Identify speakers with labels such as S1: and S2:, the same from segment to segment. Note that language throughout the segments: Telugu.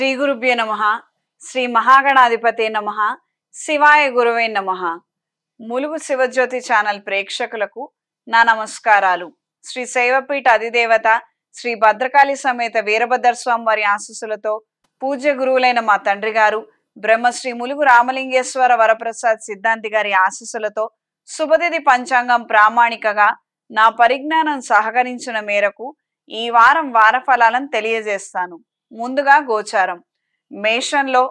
S1: శ్రీ గురుభ్యో నమః. శ్రీ మహాగణాధిపతే నమః. శివాయ గురువే నమః. ములుగు శివజ్యోతి ఛానల్ ప్రేక్షకులకు నా నమస్కారాలు. శ్రీ శైవపీఠ అధిదేవత శ్రీ భద్రకాళి సమేత వీరభద్ర స్వామి వారి ఆశీస్సులతో పూజ్య గురువులైన మా తండ్రి గారు బ్రహ్మశ్రీ ములుగు రామలింగేశ్వర వరప్రసాద్ సిద్ధాంతి గారి ఆశీస్సులతో శుభతిథి పంచాంగం ప్రామాణికగా నా పరిజ్ఞానం సహకరించిన మేరకు ఈ వారం వార ఫలాలను తెలియజేస్తాను. ముందుగా గోచారం. మేషంలో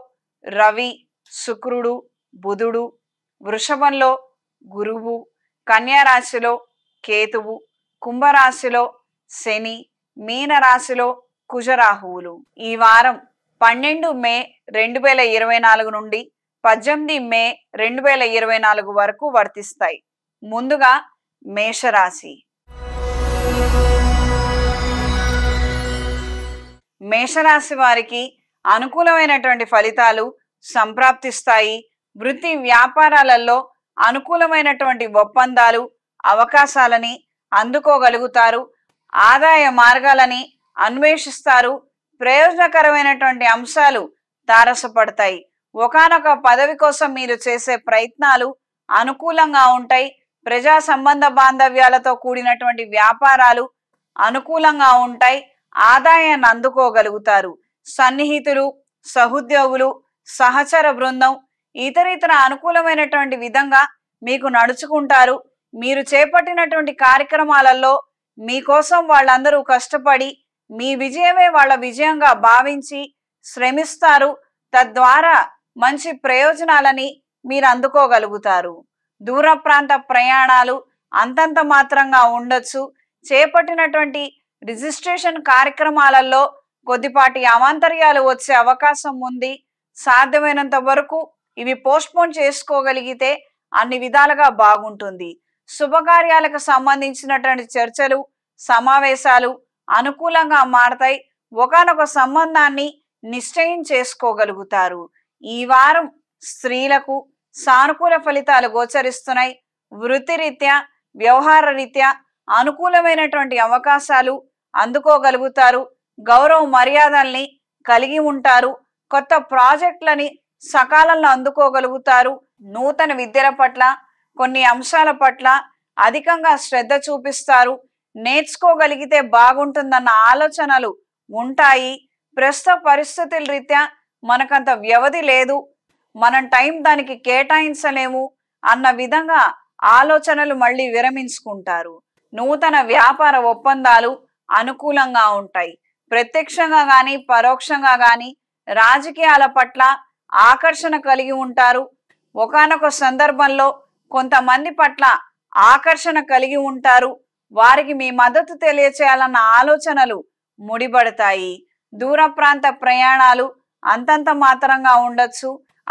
S1: రవి, శుక్రుడు, బుధుడు, వృషభంలో గురువు, కన్యా రాశిలో కేతువు, కుంభరాశిలో శని, మీన రాశిలో కుజరాహువులు. ఈ వారం 12 మే 2024 నుండి 18 మే 2024 వరకు వర్తిస్తాయి. ముందుగా మేషరాశి. మేషరాశి వారికి అనుకూలమైనటువంటి ఫలితాలు సంప్రాప్తిస్తాయి. వృత్తి వ్యాపారాలలో అనుకూలమైనటువంటి ఒప్పందాలు, అవకాశాలని అందుకోగలుగుతారు. ఆదాయ మార్గాలని అన్వేషిస్తారు. ప్రయోజనకరమైనటువంటి అంశాలు తారసపడతాయి. ఒకానొక పదవి కోసం మీరు చేసే ప్రయత్నాలు అనుకూలంగా ఉంటాయి. ప్రజా సంబంధ బాంధవ్యాలతో కూడినటువంటి వ్యాపారాలు అనుకూలంగా ఉంటాయి. ఆదాయాన్ని అందుకోగలుగుతారు. సన్నిహితులు, సహోద్యోగులు, సహచర బృందం ఇతరితర అనుకూలమైనటువంటి విధంగా మీకు నడుచుకుంటారు. మీరు చేపట్టినటువంటి కార్యక్రమాలలో మీకోసం వాళ్ళందరూ కష్టపడి మీ విజయమే వాళ్ళ విజయంగా భావించి శ్రమిస్తారు. తద్వారా మంచి ప్రయోజనాలని మీరు అందుకోగలుగుతారు. దూర ప్రాంత ప్రయాణాలు అంతంత మాత్రంగా ఉండొచ్చు. చేపట్టినటువంటి రిజిస్ట్రేషన్ కార్యక్రమాలలో కొద్దిపాటి అవాంతర్యాలు వచ్చే అవకాశం ఉంది. సాధ్యమైనంత వరకు ఇవి పోస్ట్పోన్ చేసుకోగలిగితే అన్ని విధాలుగా బాగుంటుంది. శుభకార్యాలకు సంబంధించినటువంటి చర్చలు, సమావేశాలు అనుకూలంగా మారతాయి. ఒకానొక సంబంధాన్ని నిశ్చయం చేసుకోగలుగుతారు. ఈ వారం స్త్రీలకు సానుకూల ఫలితాలు గోచరిస్తున్నాయి. వృత్తిరీత్యా, వ్యవహార రీత్యా అనుకూలమైనటువంటి అవకాశాలు అందుకోగలుగుతారు. గౌరవ మర్యాదల్ని కలిగి ఉంటారు. కొత్త ప్రాజెక్టులని సకాలంలో అందుకోగలుగుతారు. నూతన విద్యల పట్ల, కొన్ని అంశాల పట్ల అధికంగా శ్రద్ధ చూపిస్తారు. నేర్చుకోగలిగితే బాగుంటుందన్న ఆలోచనలు ఉంటాయి. ప్రస్తుత పరిస్థితుల రీత్యా మనకంత వ్యవధి లేదు, మనం టైం దానికి కేటాయించలేము అన్న విధంగా ఆలోచనలు మళ్ళీ విరమించుకుంటారు. నూతన వ్యాపార ఒప్పందాలు అనుకూలంగా ఉంటాయి. ప్రత్యక్షంగా కానీ పరోక్షంగా కానీ రాజకీయాల పట్ల ఆకర్షణ కలిగి ఉంటారు. ఒకానొక సందర్భంలో కొంతమంది పట్ల ఆకర్షణ కలిగి ఉంటారు. వారికి మీ మద్దతు తెలియచేయాలన్న ఆలోచనలు ముడిపడతాయి. దూర ప్రాంత ప్రయాణాలు అంతంత మాత్రంగా ఉండొచ్చు.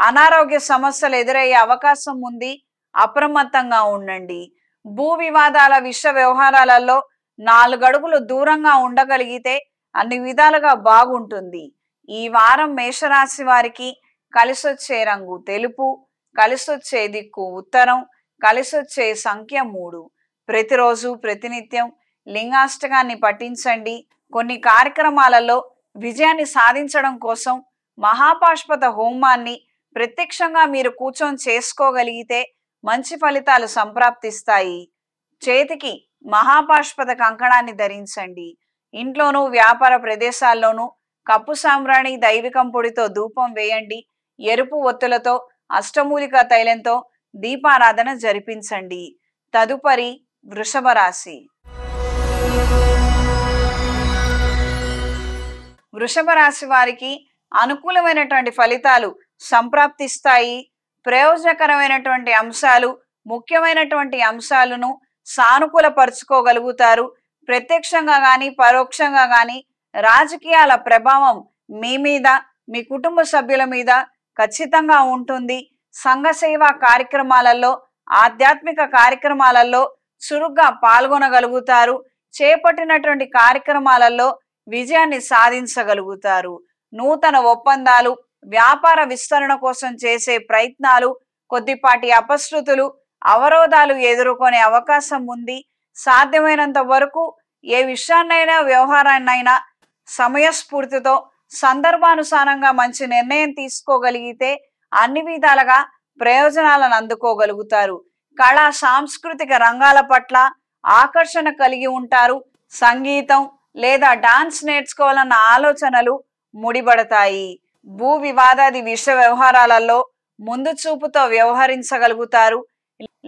S1: అనారోగ్య సమస్యలు ఎదురయ్యే అవకాశం ఉంది. అప్రమత్తంగా ఉండండి. భూ వివాదాల విషయ వ్యవహారాలలో 4 అడుగులు దూరంగా ఉండగలిగితే అన్ని విధాలుగా బాగుంటుంది. ఈ వారం మేషరాశి వారికి కలిసొచ్చే రంగు తెలుపు, కలిసొచ్చే దిక్కు ఉత్తరం, కలిసొచ్చే సంఖ్య 3. ప్రతిరోజు ప్రతినిత్యం లింగాష్టకాన్ని పఠించండి. కొన్ని కార్యక్రమాలలో విజయాన్ని సాధించడం కోసం మహాపాశుపత హోమాన్ని ప్రత్యక్షంగా మీరు కూర్చొని చేసుకోగలిగితే మంచి ఫలితాలు సంప్రాప్తిస్తాయి. చేతికి మహాపాశుపత కంకణాన్ని ధరించండి. ఇంట్లోనూ వ్యాపార ప్రదేశాల్లోనూ కప్పు సాంబ్రాణి దైవికం పొడితో ధూపం వేయండి. ఎరుపు ఒత్తులతో అష్టమూలిక తైలంతో దీపారాధన జరిపించండి. తదుపరి వృషభ రాశి. వృషభ రాశి వారికి అనుకూలమైనటువంటి ఫలితాలు సంప్రాప్తిస్తాయి. ప్రయోజనకరమైనటువంటి అంశాలు, ముఖ్యమైనటువంటి అంశాలను సానుకూలపరుచుకోగలుగుతారు. ప్రత్యక్షంగా కానీ పరోక్షంగా కానీ రాజకీయాల ప్రభావం మీ మీద, మీ కుటుంబ సభ్యుల మీద ఖచ్చితంగా ఉంటుంది. సంఘ సేవా కార్యక్రమాలలో, ఆధ్యాత్మిక కార్యక్రమాలలో చురుగ్గా పాల్గొనగలుగుతారు. చేపట్టినటువంటి కార్యక్రమాలలో విజయాన్ని సాధించగలుగుతారు. నూతన ఒప్పందాలు, వ్యాపార విస్తరణ కోసం చేసే ప్రయత్నాలు కొద్దిపాటి అపశృతులు, అవరోధాలు ఎదుర్కొనే అవకాశం ఉంది. సాధ్యమైనంత వరకు ఏ విషయాన్నైనా వ్యవహారాన్నైనా సమయస్ఫూర్తితో సందర్భానుసారంగా మంచి నిర్ణయం తీసుకోగలిగితే అన్ని విధాలుగా ప్రయోజనాలను అందుకోగలుగుతారు. కళా సాంస్కృతిక రంగాల పట్ల ఆకర్షణ కలిగి ఉంటారు. సంగీతం లేదా డాన్స్ నేర్చుకోవాలన్న ఆలోచనలు ముడిపడతాయి. భూ వివాదాది విషయ వ్యవహారాలలో ముందు చూపుతో వ్యవహరించగలుగుతారు.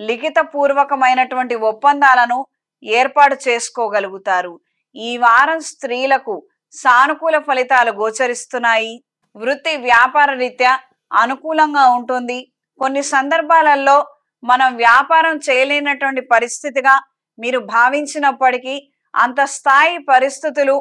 S1: లిఖిత పూర్వకమైనటువంటి ఒప్పందాలను ఏర్పాటు చేసుకోగలుగుతారు. ఈ వారం స్త్రీలకు సానుకూల ఫలితాలు గోచరిస్తున్నాయి. వృత్తి వ్యాపార రీత్యా అనుకూలంగా ఉంటుంది. కొన్ని సందర్భాలలో మనం వ్యాపారం చేయలేనటువంటి పరిస్థితిగా మీరు భావించినప్పటికీ అంత స్థాయి పరిస్థితులు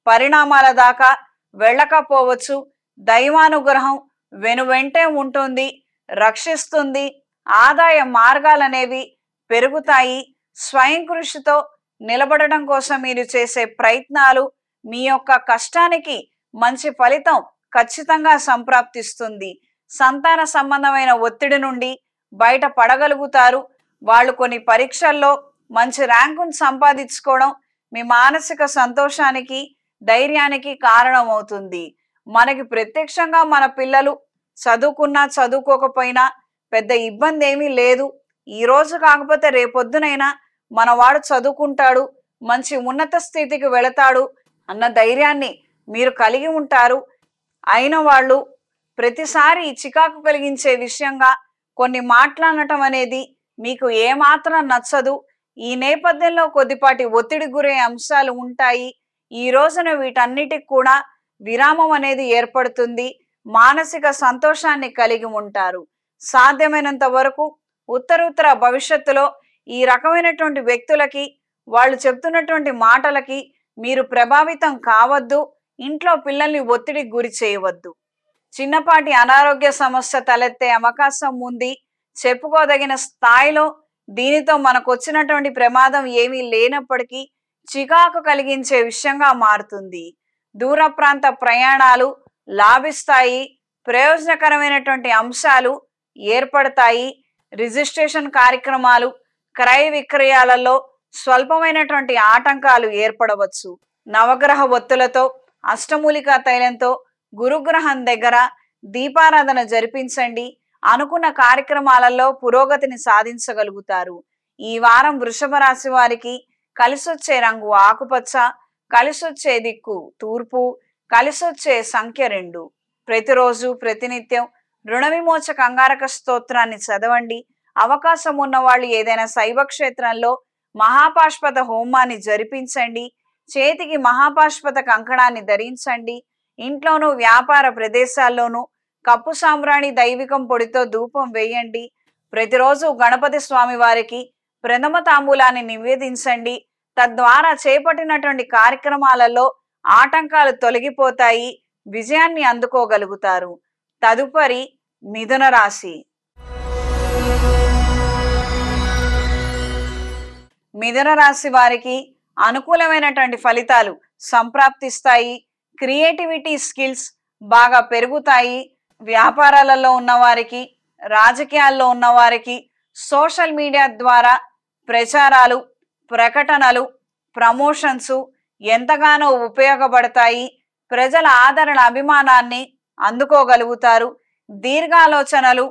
S1: పరిణామాల దాకా వెళ్ళకపోవచ్చు. దైవానుగ్రహం వెనువెంటే ఉంటుంది, రక్షిస్తుంది. ఆదాయ మార్గాలనేవి పెరుగుతాయి. స్వయం కృషితో నిలబడడం కోసం మీరు చేసే ప్రయత్నాలు మీ యొక్క కష్టానికి మంచి ఫలితం ఖచ్చితంగా సంప్రాప్తిస్తుంది. సంతాన సంబంధమైన ఒత్తిడి నుండి బయట పడగలుగుతారు. వాళ్ళు కొన్ని పరీక్షల్లో మంచి ర్యాంకును సంపాదించుకోవడం మీ మానసిక సంతోషానికి ధైర్యానికి కారణమవుతుంది. మనకి ప్రత్యక్షంగా మన పిల్లలు చదువుకున్నా చదువుకోకపోయినా పెద్ద ఇబ్బంది ఏమీ లేదు. ఈ రోజు కాకపోతే రేపొద్దునైనా మనవాడు చదువుకుంటాడు, మంచి ఉన్నత స్థితికి వెళతాడు అన్న ధైర్యాన్ని మీరు కలిగి ఉంటారు. అయిన వాళ్ళు ప్రతిసారి చికాకు కలిగించే విషయంగా కొన్ని మాట్లాడటం అనేది మీకు ఏమాత్రం నచ్చదు. ఈ నేపథ్యంలో కొద్దిపాటి ఒత్తిడి గురే అంశాలు ఉంటాయి. ఈ రోజున వీటన్నిటికి కూడా విరామం అనేది ఏర్పడుతుంది. మానసిక సంతోషాన్ని కలిగి ఉంటారు. సాధ్యమైనంత వరకు ఉత్తర భవిష్యత్తులో ఈ రకమైనటువంటి వ్యక్తులకి, వాళ్ళు చెప్తున్నటువంటి మాటలకి మీరు ప్రభావితం కావద్దు. ఇంట్లో పిల్లల్ని ఒత్తిడికి గురి చేయవద్దు. చిన్నపాటి అనారోగ్య సమస్య తలెత్తే అవకాశం ఉంది. చెప్పుకోదగిన స్థాయిలో దీనితో మనకు వచ్చినటువంటి ప్రమాదం ఏమీ లేనప్పటికీ చికాకు కలిగించే విషయంగా మారుతుంది. దూర ప్రాంత ప్రయాణాలు లాభిస్తాయి. ప్రయోజనకరమైనటువంటి అంశాలు ఏర్పడతాయి. రిజిస్ట్రేషన్ కార్యక్రమాలు, క్రయ విక్రయాలలో స్వల్పమైనటువంటి ఆటంకాలు ఏర్పడవచ్చు. నవగ్రహ ఒత్తులతో, అష్టమూలికా తైలంతో గురుగ్రహం దగ్గర దీపారాధన జరిపించండి. అనుకున్న కార్యక్రమాలలో పురోగతిని సాధించగలుగుతారు. ఈ వారం వృషభ రాశి వారికి కలిసొచ్చే రంగు ఆకుపచ్చ, కలిసొచ్చే దిక్కు తూర్పు, కలిసొచ్చే సంఖ్య 2. ప్రతిరోజు ప్రతినిత్యం రుణ విమోచక అంగారక స్తోత్రాన్ని చదవండి. అవకాశం ఉన్న వాళ్ళు ఏదైనా శైవ క్షేత్రంలో మహాపాష్పత హోమాన్ని జరిపించండి. చేతికి మహాపాష్పత కంకణాన్ని ధరించండి. ఇంట్లోనూ వ్యాపార ప్రదేశాల్లోనూ కప్పు సాంబ్రాణి దైవికం పొడితో ధూపం వేయండి. ప్రతిరోజు గణపతి స్వామి వారికి ప్రథమ తాంబూలాన్ని నివేదించండి. తద్వారా చేపట్టినటువంటి కార్యక్రమాలలో ఆటంకాలు తొలగిపోతాయి. విజయాన్ని అందుకోగలుగుతారు. తదుపరి మిథున రాశి. మిథున రాశి వారికి అనుకూలమైనటువంటి ఫలితాలు సంప్రాప్తిస్తాయి. క్రియేటివిటీ స్కిల్స్ బాగా పెరుగుతాయి. వ్యాపారాలలో ఉన్నవారికి, రాజకీయాల్లో ఉన్నవారికి సోషల్ మీడియా ద్వారా ప్రచారాలు, ప్రకటనలు, ప్రమోషన్స్ ఎంతగానో ఉపయోగపడతాయి. ప్రజల ఆదరణ, అభిమానాన్ని అందుకోగలుగుతారు. దీర్ఘాలోచనలు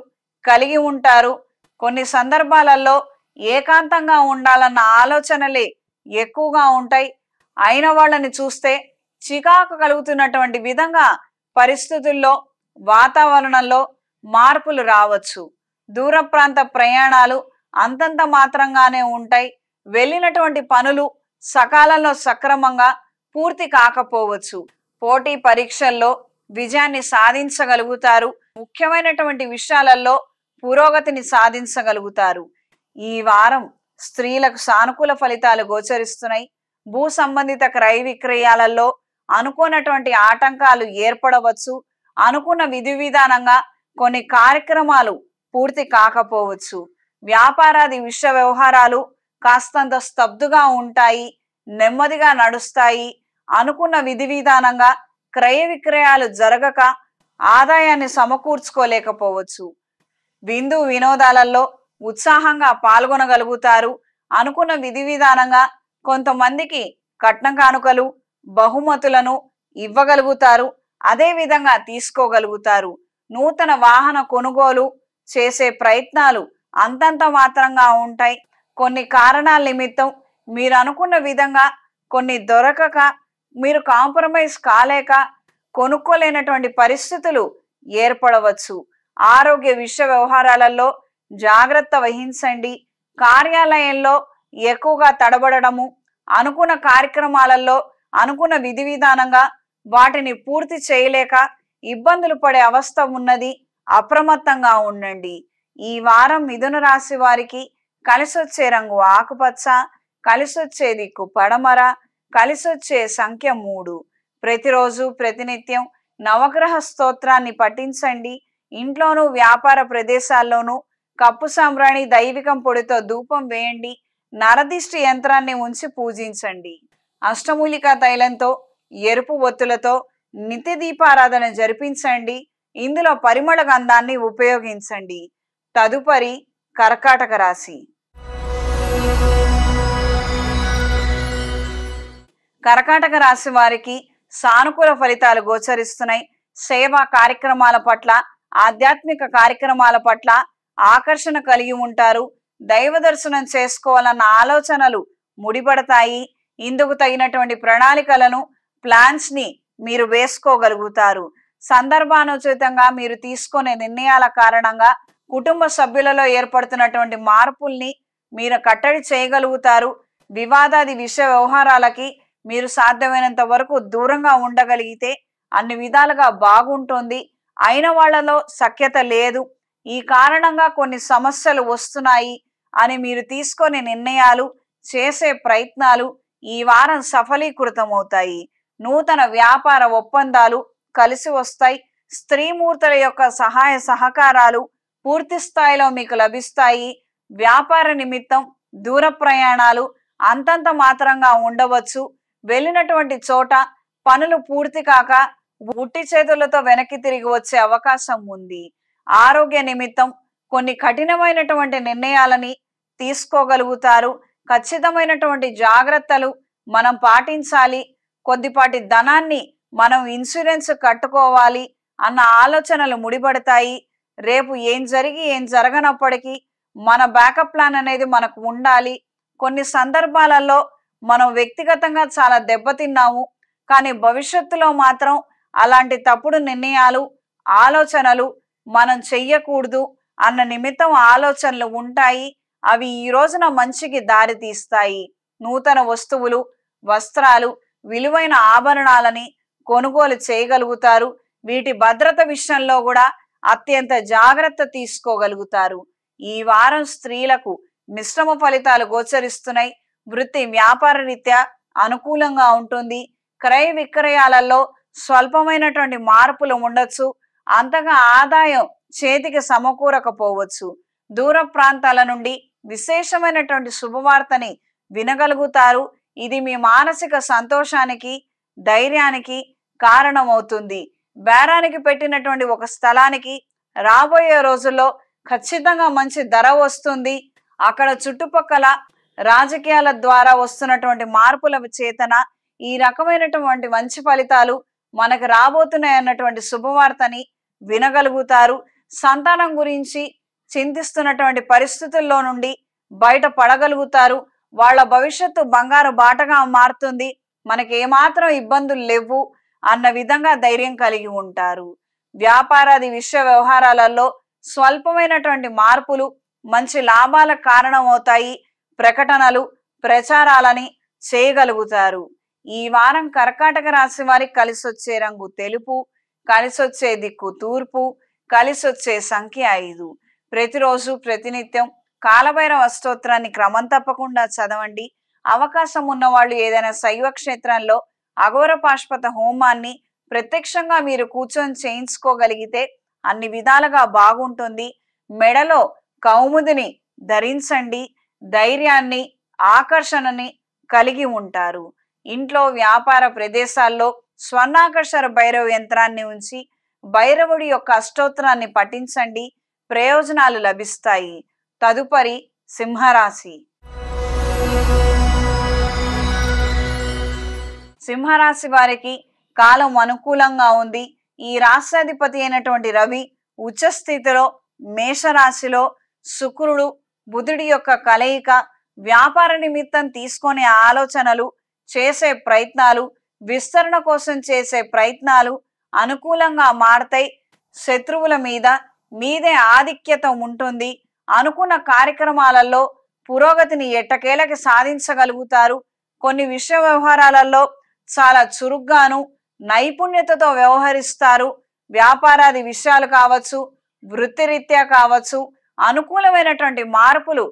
S1: కలిగి ఉంటారు. కొన్ని సందర్భాలలో ఏకాంతంగా ఉండాలన్న ఆలోచనలే ఎక్కువగా ఉంటాయి. అయిన వాళ్ళని చూస్తే చికాకు కలుగుతున్నటువంటి విధంగా పరిస్థితుల్లో, వాతావరణంలో మార్పులు రావచ్చు. దూర ప్రాంత ప్రయాణాలు అంతంత మాత్రంగానే ఉంటాయి. వెళ్ళినటువంటి పనులు సకాలంలో సక్రమంగా పూర్తి కాకపోవచ్చు. పోటీ పరీక్షల్లో విజయాన్ని సాధించగలుగుతారు. ముఖ్యమైనటువంటి విషయాలలో పురోగతిని సాధించగలుగుతారు. ఈ వారం స్త్రీలకు సానుకూల ఫలితాలు గోచరిస్తున్నాయి. భూ సంబంధిత క్రయ విక్రయాలలో అనుకున్నటువంటి ఆటంకాలు ఏర్పడవచ్చు. అనుకున్న విధి విధానంగా కొన్ని కార్యక్రమాలు పూర్తి కాకపోవచ్చు. వ్యాపారాది విషయ వ్యవహారాలు కాస్తంత స్తబ్దుగా ఉంటాయి, నెమ్మదిగా నడుస్తాయి. అనుకున్న విధి విధానంగా క్రయ విక్రయాలు జరగక ఆదాయాన్ని సమకూర్చుకోలేకపోవచ్చు. విందు వినోదాలలో ఉత్సాహంగా పాల్గొనగలుగుతారు. అనుకున్న విధి విధానంగా కొంతమందికి కట్న కానుకలు, బహుమతులను ఇవ్వగలుగుతారు. అదే విధంగా తీసుకోగలుగుతారు. నూతన వాహన కొనుగోలు చేసే ప్రయత్నాలు అంతంత మాత్రంగా ఉంటాయి. కొన్ని కారణాల నిమిత్తం మీరు అనుకున్న విధంగా కొన్ని దొరకక, మీరు కాంప్రమైజ్ కాలేక కొనుక్కోలేనటువంటి పరిస్థితులు ఏర్పడవచ్చు. ఆరోగ్య విషయ వ్యవహారాలలో జాగ్రత్త వహించండి. కార్యాలయంలో ఎక్కువగా తడబడము, అనుకున్న కార్యక్రమాలలో అనుకున్న విధి విధానంగా వాటిని పూర్తి చేయలేక ఇబ్బందులు పడే అవస్థ ఉన్నది. అప్రమత్తంగా ఉండండి. ఈ వారం మిథున రాశి వారికి కలిసొచ్చే రంగు ఆకుపచ్చ, కలిసొచ్చే దిక్కు పడమర, కలిసొచ్చే సంఖ్య 3. ప్రతిరోజు ప్రతినిత్యం నవగ్రహ స్తోత్రాన్ని పఠించండి. ఇంట్లోనూ వ్యాపార ప్రదేశాల్లోనూ కప్పు సాంబ్రాణి దైవికం పొడితో ధూపం వేయండి. నరదిష్టి యంత్రాన్ని ఉంచి పూజించండి. అష్టమూలికా తైలంతో, ఎరుపు ఒత్తులతో నిత్య దీపారాధన జరిపించండి. ఇందులో పరిమళ గంధాన్ని ఉపయోగించండి. తదుపరి కర్కాటక రాశి. కర్కాటక రాశి వారికి సానుకూల ఫలితాలు గోచరిస్తున్నాయి. సేవా కార్యక్రమాల పట్ల, ఆధ్యాత్మిక కార్యక్రమాల పట్ల ఆకర్షణ కలిగి ఉంటారు. దైవ దర్శనం చేసుకోవాలన్న ఆలోచనలు ముడిపడతాయి. ఇందుకు తగినటువంటి ప్రణాళికలను, ప్లాన్స్ ని మీరు వేసుకోగలుగుతారు. సందర్భానుచితంగా మీరు తీసుకునే నిర్ణయాల కారణంగా కుటుంబ సభ్యులలో ఏర్పడుతున్నటువంటి మార్పుల్ని మీరు కట్టడి చేయగలుగుతారు. వివాదాది విషయ వ్యవహారాలకి మీరు సాధ్యమైనంత వరకు దూరంగా ఉండగలిగితే అన్ని విధాలుగా బాగుంటుంది. అయిన వాళ్లలో సఖ్యత లేదు, ఈ కారణంగా కొన్ని సమస్యలు వస్తున్నాయి అని మీరు తీసుకునే నిర్ణయాలు, చేసే ప్రయత్నాలు ఈ వారం సఫలీకృతమవుతాయి. నూతన వ్యాపార ఒప్పందాలు కలిసి వస్తాయి. స్త్రీమూర్తుల యొక్క సహాయ సహకారాలు పూర్తి స్థాయిలో మీకు లభిస్తాయి. వ్యాపార నిమిత్తం దూర ప్రయాణాలు అంతంత మాత్రంగా ఉండవచ్చు. వెళ్ళినటువంటి చోట పనులు పూర్తి కాక ఉట్టి చేతులతో వెనక్కి తిరిగి వచ్చే అవకాశం ఉంది. ఆరోగ్య నిమిత్తం కొన్ని కఠినమైనటువంటి నిర్ణయాలని తీసుకోగలుగుతారు. ఖచ్చితమైనటువంటి జాగ్రత్తలు మనం పాటించాలి. కొద్దిపాటి ధనాన్ని మనం ఇన్సూరెన్స్ కట్టుకోవాలి అన్న ఆలోచనలు ముడిపడతాయి. రేపు ఏం జరిగి ఏం జరగనప్పటికీ మన బ్యాకప్ ప్లాన్ అనేది మనకు ఉండాలి. కొన్ని సందర్భాలలో మనం వ్యక్తిగతంగా చాలా దెబ్బతిన్నాము, కానీ భవిష్యత్తులో మాత్రం అలాంటి తప్పుడు నిర్ణయాలు, ఆలోచనలు మనం చెయ్యకూడదు అన్న నిమిత్తం ఆలోచనలు ఉంటాయి. అవి ఈ రోజున మంచికి దారి తీస్తాయి. నూతన వస్తువులు, వస్త్రాలు, విలువైన ఆభరణాలని కొనుగోలు చేయగలుగుతారు. వీటి భద్రత విషయంలో కూడా అత్యంత జాగ్రత్త తీసుకోగలుగుతారు. ఈ వారం స్త్రీలకు మిశ్రమ ఫలితాలు గోచరిస్తున్నాయి. వృత్తి వ్యాపార రీత్యా అనుకూలంగా ఉంటుంది. క్రయ విక్రయాలలో స్వల్పమైనటువంటి మార్పులు ఉండొచ్చు. అంతగా ఆదాయం చేతికి సమకూరకపోవచ్చు. దూర ప్రాంతాల నుండి విశేషమైనటువంటి శుభవార్తని వినగలుగుతారు. ఇది మీ మానసిక సంతోషానికి, ధైర్యానికి కారణమవుతుంది. బేరానికి పెట్టినటువంటి ఒక స్థలానికి రాబోయే రోజుల్లో ఖచ్చితంగా మంచి ధర వస్తుంది. అక్కడ చుట్టుపక్కల రాజకీయాల ద్వారా వస్తున్నటువంటి మార్పుల చేతన ఈ రకమైనటువంటి మంచి ఫలితాలు మనకు రాబోతున్నాయి అన్నటువంటి శుభవార్తని వినగలుగుతారు. సంతానం గురించి చింతిస్తున్నటువంటి పరిస్థితుల్లో నుండి బయట పడగలుగుతారు. వాళ్ళ భవిష్యత్తు బంగారు బాటగా మారుతుంది. మనకి ఏమాత్రం ఇబ్బందులు లేవు అన్న విధంగా ధైర్యం కలిగి ఉంటారు. వ్యాపారాది విషయ వ్యవహారాలలో స్వల్పమైనటువంటి మార్పులు మంచి లాభాలకు కారణమవుతాయి. ప్రకటనలు, ప్రచారాలని చేయగలుగుతారు. ఈ వారం కర్కాటక రాశి వారికి కలిసొచ్చే రంగు తెలుపు, కలిసొచ్చే దిక్కు తూర్పు, కలిసొచ్చే సంఖ్య 5. ప్రతిరోజు ప్రతినిత్యం కాలభైరవ స్తోత్రాన్ని క్రమం తప్పకుండా చదవండి. అవకాశం ఉన్న వాళ్ళు ఏదైనా శైవ క్షేత్రంలో అఘోర పాశుపత హోమాన్ని ప్రత్యక్షంగా మీరు కూర్చొని చేయించుకోగలిగితే అన్ని విధాలుగా బాగుంటుంది. మెడలో కౌముదిని ధరించండి. ధైర్యాన్ని, ఆకర్షణని కలిగి ఉంటారు. ఇంట్లో వ్యాపార ప్రదేశాల్లో స్వర్ణాకర్షణ భైరవ యంత్రాన్ని ఉంచి భైరవుడి యొక్క అష్టోత్తరాన్ని పఠించండి. ప్రయోజనాలు లభిస్తాయి. తదుపరి సింహరాశి. సింహరాశి వారికి కాలం అనుకూలంగా ఉంది. ఈ రాష్ట్రాధిపతి అయినటువంటి రవి ఉచ్చ స్థితిలో మేషరాశిలో, శుక్రుడు బుధుడి యొక్క కలయిక, వ్యాపార నిమిత్తం తీసుకునే ఆలోచనలు, చేసే ప్రయత్నాలు, విస్తరణ కోసం చేసే ప్రయత్నాలు అనుకూలంగా మారతాయి. శత్రువుల మీద మీదే ఆధిక్యత ఉంటుంది. అనుకున్న కార్యక్రమాలలో పురోగతిని ఎట్టకేలకి సాధించగలుగుతారు. కొన్ని విషయ వ్యవహారాలలో చాలా చురుగ్గాను నైపుణ్యతతో వ్యవహరిస్తారు. వ్యాపారాది విషయాలు కావచ్చు, వృత్తిరీత్యా కావచ్చు, అనుకూలమైనటువంటి మార్పులు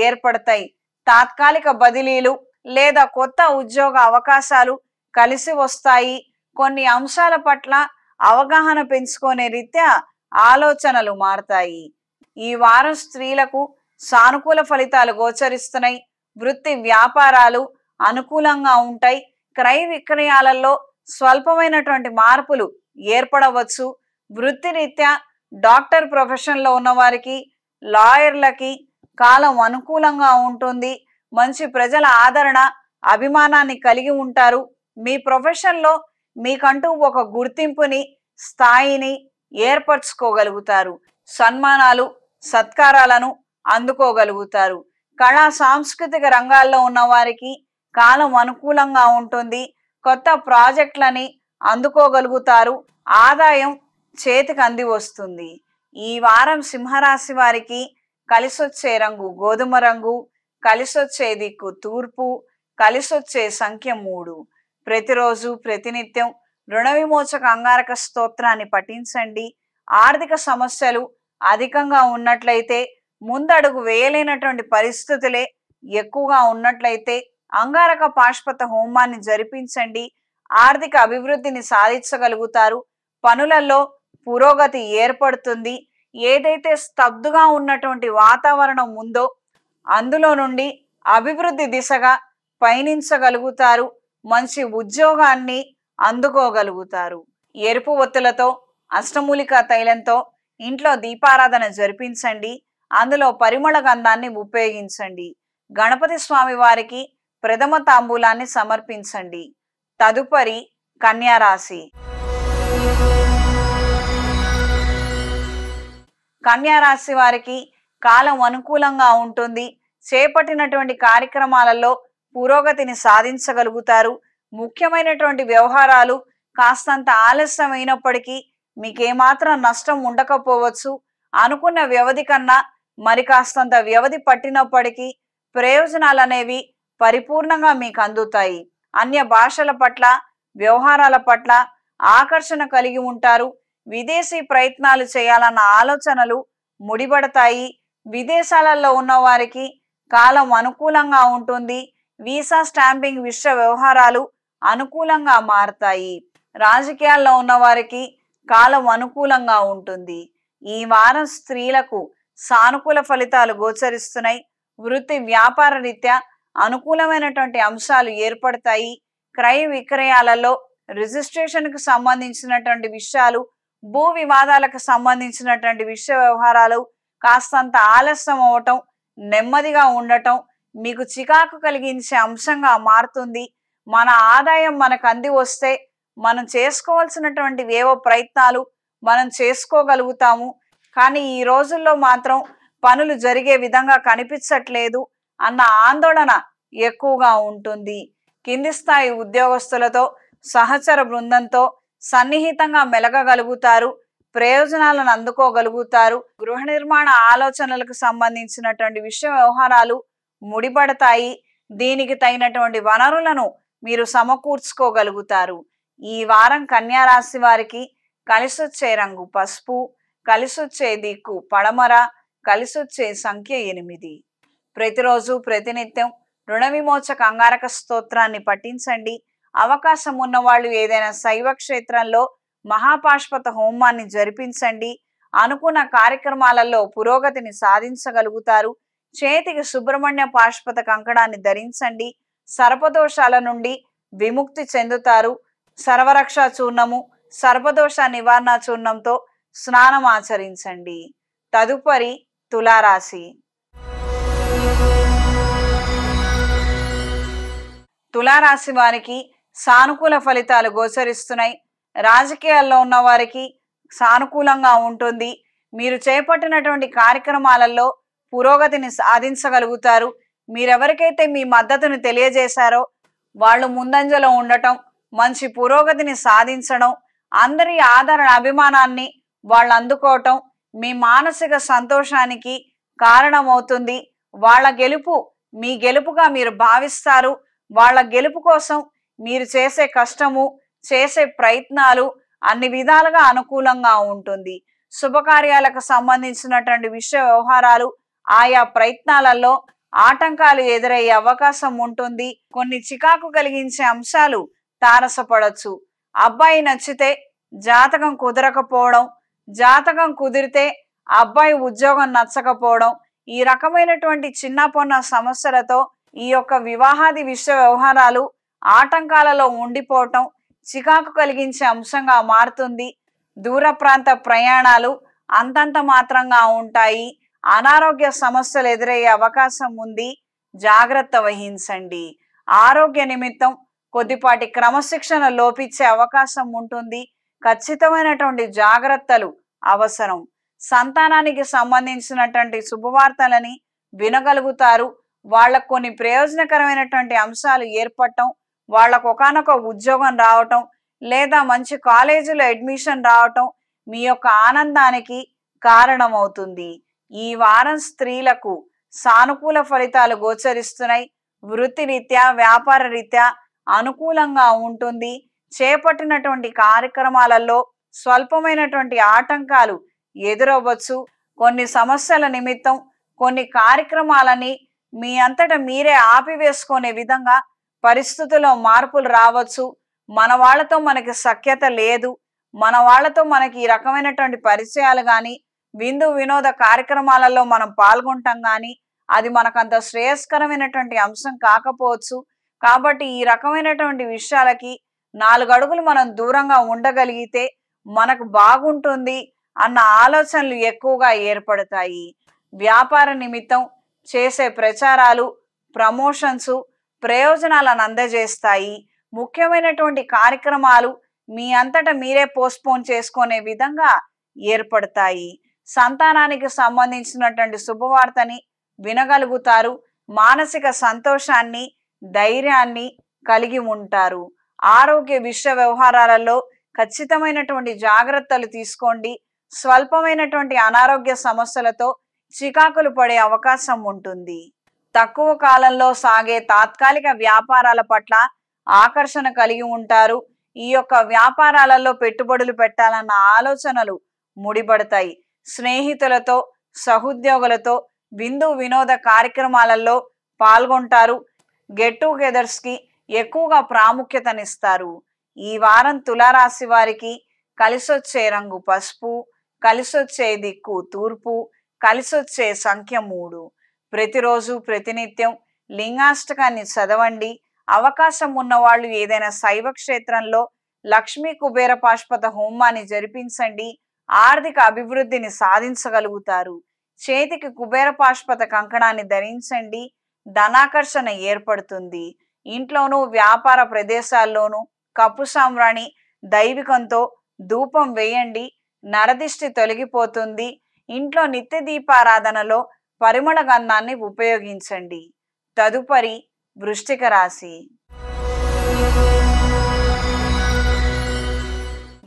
S1: ఏర్పడతాయి. తాత్కాలిక బదిలీలు లేదా కొత్త ఉద్యోగ అవకాశాలు కలిసి వస్తాయి. కొన్ని అంశాల పట్ల అవగాహన పెంచుకునే రీత్యా ఆలోచనలు మారతాయి. ఈ వారం స్త్రీలకు సానుకూల ఫలితాలు గోచరిస్తున్నాయి. వృత్తి వ్యాపారాలు అనుకూలంగా ఉంటాయి. క్రయ విక్రయాలలో స్వల్పమైనటువంటి మార్పులు ఏర్పడవచ్చు. వృత్తిరీత్యా డాక్టర్ ప్రొఫెషన్లో ఉన్నవారికి, లాయర్లకి కాలం అనుకూలంగా ఉంటుంది. మంచి ప్రజల ఆదరణ, అభిమానాన్ని కలిగి ఉంటారు. మీ ప్రొఫెషన్లో మీకంటూ ఒక గుర్తింపుని, స్థాయిని ఏర్పరచుకోగలుగుతారు. సన్మానాలు, సత్కారాలను అందుకోగలుగుతారు. కళా సాంస్కృతిక రంగాల్లో ఉన్నవారికి కాలం అనుకూలంగా ఉంటుంది. కొత్త ప్రాజెక్టులని అందుకోగలుగుతారు. ఆదాయం చేతికి అంది వస్తుంది. ఈ వారం సింహరాశి వారికి కలిసొచ్చే రంగు గోధుమ రంగు, కలిసొచ్చే దిక్కు తూర్పు, కలిసొచ్చే సంఖ్య 3. ప్రతిరోజు ప్రతినిత్యం రుణ విమోచక అంగారక స్తోత్రాన్ని పఠించండి. ఆర్థిక సమస్యలు అధికంగా ఉన్నట్లయితే, ముందడుగు వేయలేనటువంటి పరిస్థితులే ఎక్కువగా ఉన్నట్లయితే అంగారక పాశుపత హోమాన్ని జరిపించండి. ఆర్థిక అభివృద్ధిని సాధించగలుగుతారు. పనులలో పురోగతి ఏర్పడుతుంది. ఏదైతే స్తబ్దుగా ఉన్నటువంటి వాతావరణం ఉందో అందులో నుండి అభివృద్ధి దిశగా పయనించగలుగుతారు. మంచి ఉద్యోగాన్ని అందుకోగలుగుతారు. ఎరుపు ఒత్తులతో, అష్టమూలికా తైలంతో ఇంట్లో దీపారాధన జరిపించండి. అందులో పరిమళ గంధాన్ని ఉపయోగించండి. గణపతి స్వామి వారికి ప్రథమ తాంబూలాన్ని సమర్పించండి. తదుపరి కన్యా రాశి. కన్యా రాశి వారికి కాలం అనుకూలంగా ఉంటుంది. చేపట్టినటువంటి కార్యక్రమాలలో పురోగతిని సాధించగలుగుతారు. ముఖ్యమైనటువంటి వ్యవహారాలు కాస్తంత ఆలస్యమైనప్పటికీ మీకేమాత్రం నష్టం ఉండకపోవచ్చు. అనుకున్న వ్యవధి కన్నా మరి కాస్తంత వ్యవధి పట్టినప్పటికీ ప్రయోజనాలు అనేవి పరిపూర్ణంగా మీకు అందుతాయి. అన్య భాషల పట్ల, వ్యవహారాల పట్ల ఆకర్షణ కలిగి ఉంటారు. విదేశీ ప్రయత్నాలు చేయాలన్న ఆలోచనలు ముడిపడతాయి. విదేశాలలో ఉన్న వారికి కాలం అనుకూలంగా ఉంటుంది. వీసా స్టాంపింగ్ విషయ వ్యవహారాలు అనుకూలంగా మారతాయి. రాజకీయాల్లో ఉన్న వారికి కాలం అనుకూలంగా ఉంటుంది. ఈ వారం స్త్రీలకు సానుకూల ఫలితాలు గోచరిస్తున్నాయి. వృత్తి వ్యాపార రీత్యా అనుకూలమైనటువంటి అంశాలు ఏర్పడతాయి. క్రయ విక్రయాలలో రిజిస్ట్రేషన్కు సంబంధించినటువంటి విషయాలు, భూ వివాదాలకు సంబంధించినటువంటి విషయ వ్యవహారాలు కాస్తంత ఆలస్యం అవటం, నెమ్మదిగా ఉండటం మీకు చికాకు కలిగించే అంశంగా మారుతుంది. మన ఆదాయం మనకు అంది వస్తే మనం చేసుకోవాల్సినటువంటి ఏవో ప్రయత్నాలు మనం చేసుకోగలుగుతాము. కానీ ఈ రోజుల్లో మాత్రం పనులు జరిగే విధంగా కనిపించట్లేదు అన్న ఆందోళన ఎక్కువగా ఉంటుంది. కింది స్థాయి ఉద్యోగస్తులతో, సహచర బృందంతో సన్నిహితంగా మెలగగలుగుతారు. ప్రయోజనాలను అందుకోగలుగుతారు. గృహ నిర్మాణ ఆలోచనలకు సంబంధించినటువంటి విషయ వ్యవహారాలు ముడిపడతాయి. దీనికి తగినటువంటి వనరులను మీరు సమకూర్చుకోగలుగుతారు. ఈ వారం కన్యా రాశి వారికి కలిసొచ్చే రంగు పసుపు, కలిసొచ్చే దిక్కు పడమర, కలిసొచ్చే సంఖ్య 8. ప్రతిరోజు ప్రతినిత్యం రుణ విమోచక అంగారక స్తోత్రాన్ని పఠించండి. అవకాశం ఉన్న వాళ్ళు ఏదైనా శైవ క్షేత్రంలో మహాపాశుపత హోమాన్ని జరిపించండి. అనుకున్న కార్యక్రమాలలో పురోగతిని సాధించగలుగుతారు. చేతికి సుబ్రహ్మణ్య పాశుపత కంకణాన్ని ధరించండి. సర్పదోషాల నుండి విముక్తి చెందుతారు. సర్వరక్ష చూర్ణము, సర్పదోష నివారణ చూర్ణంతో స్నానం ఆచరించండి. తదుపరి తులారాశి. తులారాశి వారికి సానుకూల ఫలితాలు గోచరిస్తున్నాయి. రాజకీయాల్లో ఉన్న వారికి సానుకూలంగా ఉంటుంది. మీరు చేపట్టినటువంటి కార్యక్రమాలలో పురోగతిని సాధించగలుగుతారు. మీరెవరికైతే మీ మద్దతును తెలియజేశారో వాళ్ళు ముందంజలో ఉండటం, మంచి పురోగతిని సాధించడం, అందరి ఆదరణ అభిమానాన్ని వాళ్ళు అందుకోవటం మీ మానసిక సంతోషానికి కారణమవుతుంది. వాళ్ళ గెలుపు మీ గెలుపుగా మీరు భావిస్తారు. వాళ్ళ గెలుపు కోసం మీరు చేసే కష్టము, చేసే ప్రయత్నాలు అన్ని విధాలుగా అనుకూలంగా ఉంటుంది. శుభకార్యాలకు సంబంధించినటువంటి విషయ వ్యవహారాలు ఆయా ప్రయత్నాలలో ఆటంకాలు ఎదురయ్యే అవకాశం ఉంటుంది. కొన్ని చికాకు కలిగించే అంశాలు తారసపడచ్చు. అబ్బాయి నచ్చితే జాతకం కుదరకపోవడం, జాతకం కుదిరితే అబ్బాయి ఉద్యోగం నచ్చకపోవడం, ఈ రకమైనటువంటి చిన్న పొన్న సమస్యలతో ఈ యొక్క వివాహాది విషయ వ్యవహారాలు ఆటంకాలలో ఉండిపోవటం చికాకు కలిగించే అంశంగా మారుతుంది. దూర ప్రాంత ప్రయాణాలు అంతంత మాత్రంగా ఉంటాయి. అనారోగ్య సమస్యలు ఎదురయ్యే అవకాశం ఉంది. జాగ్రత్త వహించండి. ఆరోగ్య నిమిత్తం కొద్దిపాటి క్రమశిక్షణ లోపించే అవకాశం ఉంటుంది. ఖచ్చితమైనటువంటి జాగ్రత్తలు అవసరం. సంతానానికి సంబంధించినటువంటి శుభవార్తలని వినగలుగుతారు. వాళ్ళకు కొన్ని ప్రయోజనకరమైనటువంటి అంశాలు ఏర్పడటం, వాళ్ళకు ఒకానొక ఉద్యోగం రావటం, లేదా మంచి కాలేజీలో అడ్మిషన్ రావటం మీ యొక్క ఆనందానికి కారణమవుతుంది. ఈ వారం స్త్రీలకు సానుకూల ఫలితాలు గోచరిస్తున్నాయి. వృత్తిరీత్యా, వ్యాపార రీత్యా అనుకూలంగా ఉంటుంది. చేపట్టినటువంటి కార్యక్రమాలలో స్వల్పమైనటువంటి ఆటంకాలు ఎదురవ్వచ్చు. కొన్ని సమస్యల నిమిత్తం కొన్ని కార్యక్రమాలని మీ అంతటా మీరే ఆపివేసుకునే విధంగా పరిస్థితుల్లో మార్పులు రావచ్చు. మన వాళ్ళతో మనకి సఖ్యత లేదు, మన వాళ్ళతో మనకి ఈ రకమైనటువంటి పరిచయాలు కానీ, విందు వినోద కార్యక్రమాలలో మనం పాల్గొంటాం కానీ అది మనకంత శ్రేయస్కరమైనటువంటి అంశం కాకపోవచ్చు. కాబట్టి ఈ రకమైనటువంటి విషయాలకి 4 అడుగులు మనం దూరంగా ఉండగలిగితే మనకు బాగుంటుంది అన్న ఆలోచనలు ఎక్కువగా ఏర్పడతాయి. వ్యాపార నిమిత్తం చేసే ప్రచారాలు, ప్రమోషన్స్ ప్రయోజనాలను అందజేస్తాయి. ముఖ్యమైనటువంటి కార్యక్రమాలు మీ అంతటా మీరే పోస్ట్పోన్ చేసుకునే విధంగా ఏర్పడతాయి. సంతానానికి సంబంధించినటువంటి శుభవార్తని వినగలుగుతారు. మానసిక సంతోషాన్ని, ధైర్యాన్ని కలిగి ఉంటారు. ఆరోగ్య విషయ వ్యవహారాలలో ఖచ్చితమైనటువంటి జాగ్రత్తలు తీసుకోండి. స్వల్పమైనటువంటి అనారోగ్య సమస్యలతో చికాకులు పడే అవకాశం ఉంటుంది. తక్కువ కాలంలో సాగే తాత్కాలిక వ్యాపారాల పట్ల ఆకర్షణ కలిగి ఉంటారు. ఈ యొక్క వ్యాపారాలలో పెట్టుబడులు పెట్టాలన్న ఆలోచనలు ముడిపడతాయి. స్నేహితులతో, సహోద్యోగులతో విందు వినోద కార్యక్రమాలలో పాల్గొంటారు. గెట్ టుగెదర్స్ కి ఎక్కువగా ప్రాముఖ్యతనిస్తారు. ఈ వారం తులారాశి వారికి కలిసొచ్చే రంగు పసుపు, కలిసొచ్చే దిక్కు తూర్పు, కలిసొచ్చే సంఖ్య 3. ప్రతిరోజు ప్రతినిత్యం లింగాష్టకాన్ని చదవండి. అవకాశం ఉన్నవాళ్ళు ఏదైనా శైవ క్షేత్రంలో లక్ష్మీ కుబేర పాశుపత హోమాన్ని జరిపించండి. ఆర్థిక అభివృద్ధిని సాధించగలుగుతారు. చేతికి కుబేర పాశుపత కంకణాన్ని ధరించండి. ధనాకర్షణ ఏర్పడుతుంది. ఇంట్లోనూ వ్యాపార ప్రదేశాల్లోనూ కప్పు సాంబ్రాణి దైవికంతో ధూపం వేయండి. నరదిష్టి తొలగిపోతుంది. ఇంట్లో నిత్య దీపారాధనలో పరిమళ గంధాన్ని ఉపయోగించండి. తదుపరి వృశ్చిక రాశి.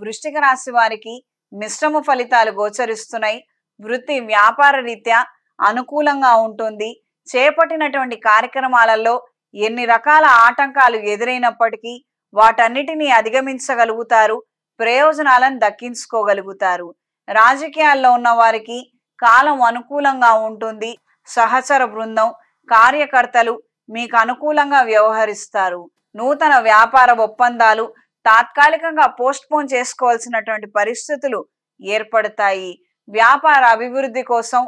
S1: వృశ్చిక రాశి వారికి మిశ్రమ ఫలితాలు గోచరిస్తున్నాయి. వృత్తి వ్యాపార రీత్యా అనుకూలంగా ఉంటుంది. చేపట్టినటువంటి కార్యక్రమాలలో ఎన్ని రకాల ఆటంకాలు ఎదురైనప్పటికీ వాటన్నిటినీ అధిగమించగలుగుతారు. ప్రయోజనాలను దక్కించుకోగలుగుతారు. రాజకీయాల్లో ఉన్న వారికి కాలం అనుకూలంగా ఉంటుంది. సహచర బృందం, కార్యకర్తలు మీకు అనుకూలంగా వ్యవహరిస్తారు. నూతన వ్యాపార ఒప్పందాలు తాత్కాలికంగా పోస్ట్పోన్ చేసుకోవాల్సినటువంటి పరిస్థితులు ఏర్పడతాయి. వ్యాపార అభివృద్ధి కోసం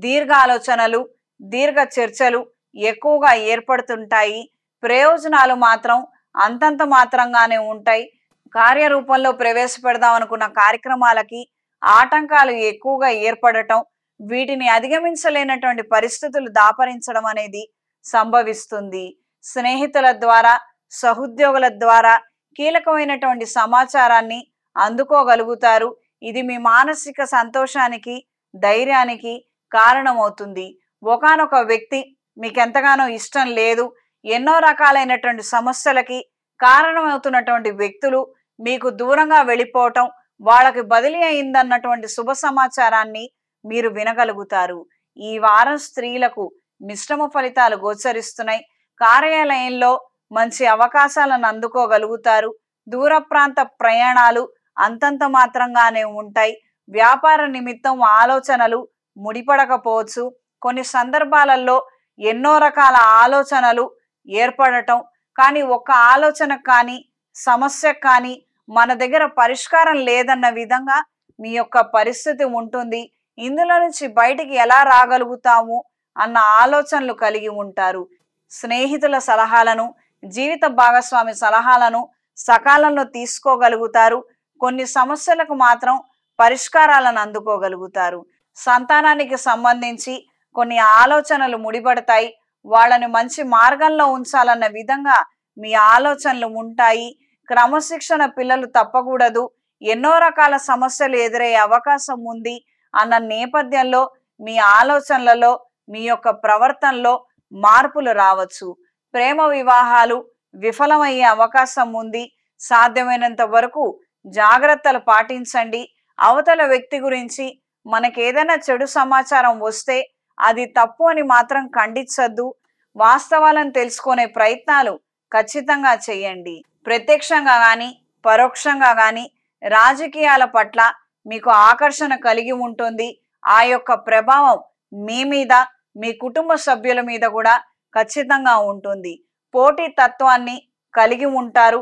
S1: దీర్ఘ ఆలోచనలు, దీర్ఘ చర్చలు ఎక్కువగా ఏర్పడుతుంటాయి. ప్రయోజనాలు మాత్రం అంతంత మాత్రంగానే ఉంటాయి. కార్యరూపంలో ప్రవేశపెడదాం అనుకున్న కార్యక్రమాలకి ఆటంకాలు ఎక్కువగా ఏర్పడటం, వీటిని అధిగమించలేనటువంటి పరిస్థితులు దాపరించడం అనేది సంభవిస్తుంది. స్నేహితుల ద్వారా, సహోద్యోగుల ద్వారా కీలకమైనటువంటి సమాచారాన్ని అందుకోగలుగుతారు. ఇది మీ మానసిక సంతోషానికి, ధైర్యానికి కారణమవుతుంది. ఒకానొక వ్యక్తి మీకెంతగానో ఇష్టం లేదు, ఎన్నో రకాలైనటువంటి సమస్యలకి కారణమవుతున్నటువంటి వ్యక్తులు మీకు దూరంగా వెళ్ళిపోవటం, వాళ్ళకి బదిలీ అయిందన్నటువంటి శుభ సమాచారాన్ని మీరు వినగలుగుతారు. ఈ వారం స్త్రీలకు మిశ్రమ ఫలితాలు గోచరిస్తున్నాయి. కార్యాలయంలో మంచి అవకాశాలను అందుకోగలుగుతారు. దూర ప్రాంత ప్రయాణాలు అంతంత మాత్రంగానే ఉంటాయి. వ్యాపార నిమిత్తం ఆలోచనలు ముడిపడకపోవచ్చు. కొన్ని సందర్భాలలో ఎన్నో రకాల ఆలోచనలు ఏర్పడటం, కానీ ఒక్క ఆలోచన కానీ సమస్యకు కానీ మన దగ్గర పరిష్కారం లేదన్న విధంగా మీ యొక్క పరిస్థితి ఉంటుంది. ఇందులో నుంచి బయటికి ఎలా రాగలుగుతాము అన్న ఆలోచనలు కలిగి ఉంటారు. స్నేహితుల సలహాలను, జీవిత భాగస్వామి సలహాలను సకాలంలో తీసుకోగలుగుతారు. కొన్ని సమస్యలకు మాత్రం పరిష్కారాలను అందుకోగలుగుతారు. సంతానానికి సంబంధించి కొన్ని ఆలోచనలు ముడిపడతాయి. వాళ్ళని మంచి మార్గంలో ఉంచాలన్న విధంగా మీ ఆలోచనలు ఉంటాయి. క్రమశిక్షణ పిల్లలు తప్పకూడదు, ఎన్నో రకాల సమస్యలు ఎదురయ్యే అవకాశం ఉంది అన్న నేపథ్యంలో మీ ఆలోచనలలో, మీ యొక్క ప్రవర్తనలో మార్పులు రావచ్చు. ప్రేమ వివాహాలు విఫలమయ్యే అవకాశం ఉంది. సాధ్యమైనంత వరకు జాగ్రత్తలు పాటించండి. అవతల వ్యక్తి గురించి మనకేదైనా చెడు సమాచారం వస్తే అది తప్పు అని మాత్రం ఖండించద్దు. వాస్తవాలను తెలుసుకునే ప్రయత్నాలు ఖచ్చితంగా చేయండి. ప్రత్యక్షంగా కానీ పరోక్షంగా కానీ రాజకీయాల పట్ల మీకు ఆకర్షణ కలిగి ఉంటుంది. ఆ యొక్క ప్రభావం మీ మీద, మీ కుటుంబ సభ్యుల మీద కూడా ఖచ్చితంగా ఉంటుంది. పోటీ తత్వాన్ని కలిగి ఉంటారు.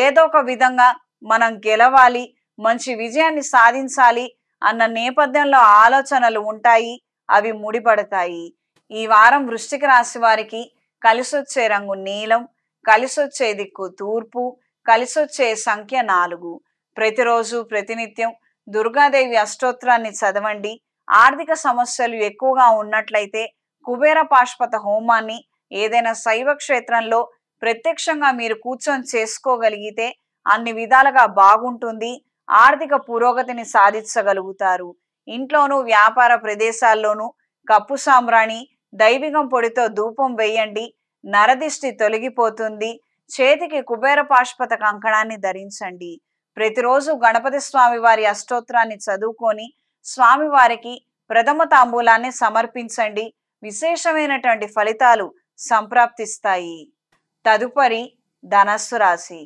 S1: ఏదో ఒక విధంగా మనం గెలవాలి, మంచి విజయాన్ని సాధించాలి అన్న నేపథ్యంలో ఆలోచనలు ఉంటాయి. అవి ముడిపడతాయి. ఈ వారం వృశ్చిక రాశి వారికి కలిసొచ్చే రంగు నీలం, కలిసొచ్చే దిక్కు తూర్పు, కలిసొచ్చే సంఖ్య 4. ప్రతిరోజు ప్రతినిత్యం దుర్గాదేవి అష్టోత్తరాన్ని చదవండి. ఆర్థిక సమస్యలు ఎక్కువగా ఉన్నట్లయితే కుబేర పాశుపత హోమాన్ని ఏదైనా శైవ క్షేత్రంలో ప్రత్యక్షంగా మీరు కూర్చొని చేసుకోగలిగితే అన్ని విధాలుగా బాగుంటుంది. ఆర్థిక పురోగతిని సాధించగలుగుతారు. ఇంట్లోనూ వ్యాపార ప్రదేశాల్లోనూ కప్పు సాంబ్రాణి, దైవికం పొడితో ధూపం వేయండి. నరదిష్టి తొలగిపోతుంది. చేతికి కుబేర పాశుపత కంకణాన్ని ధరించండి. ప్రతిరోజు గణపతి స్వామి వారి అష్టోత్తరాన్ని చదువుకొని స్వామివారికి ప్రథమ తాంబూలాన్ని సమర్పించండి. విశేషమైనటువంటి ఫలితాలు సంప్రాప్తిస్తాయి. తదుపరి ధనస్సు రాశి.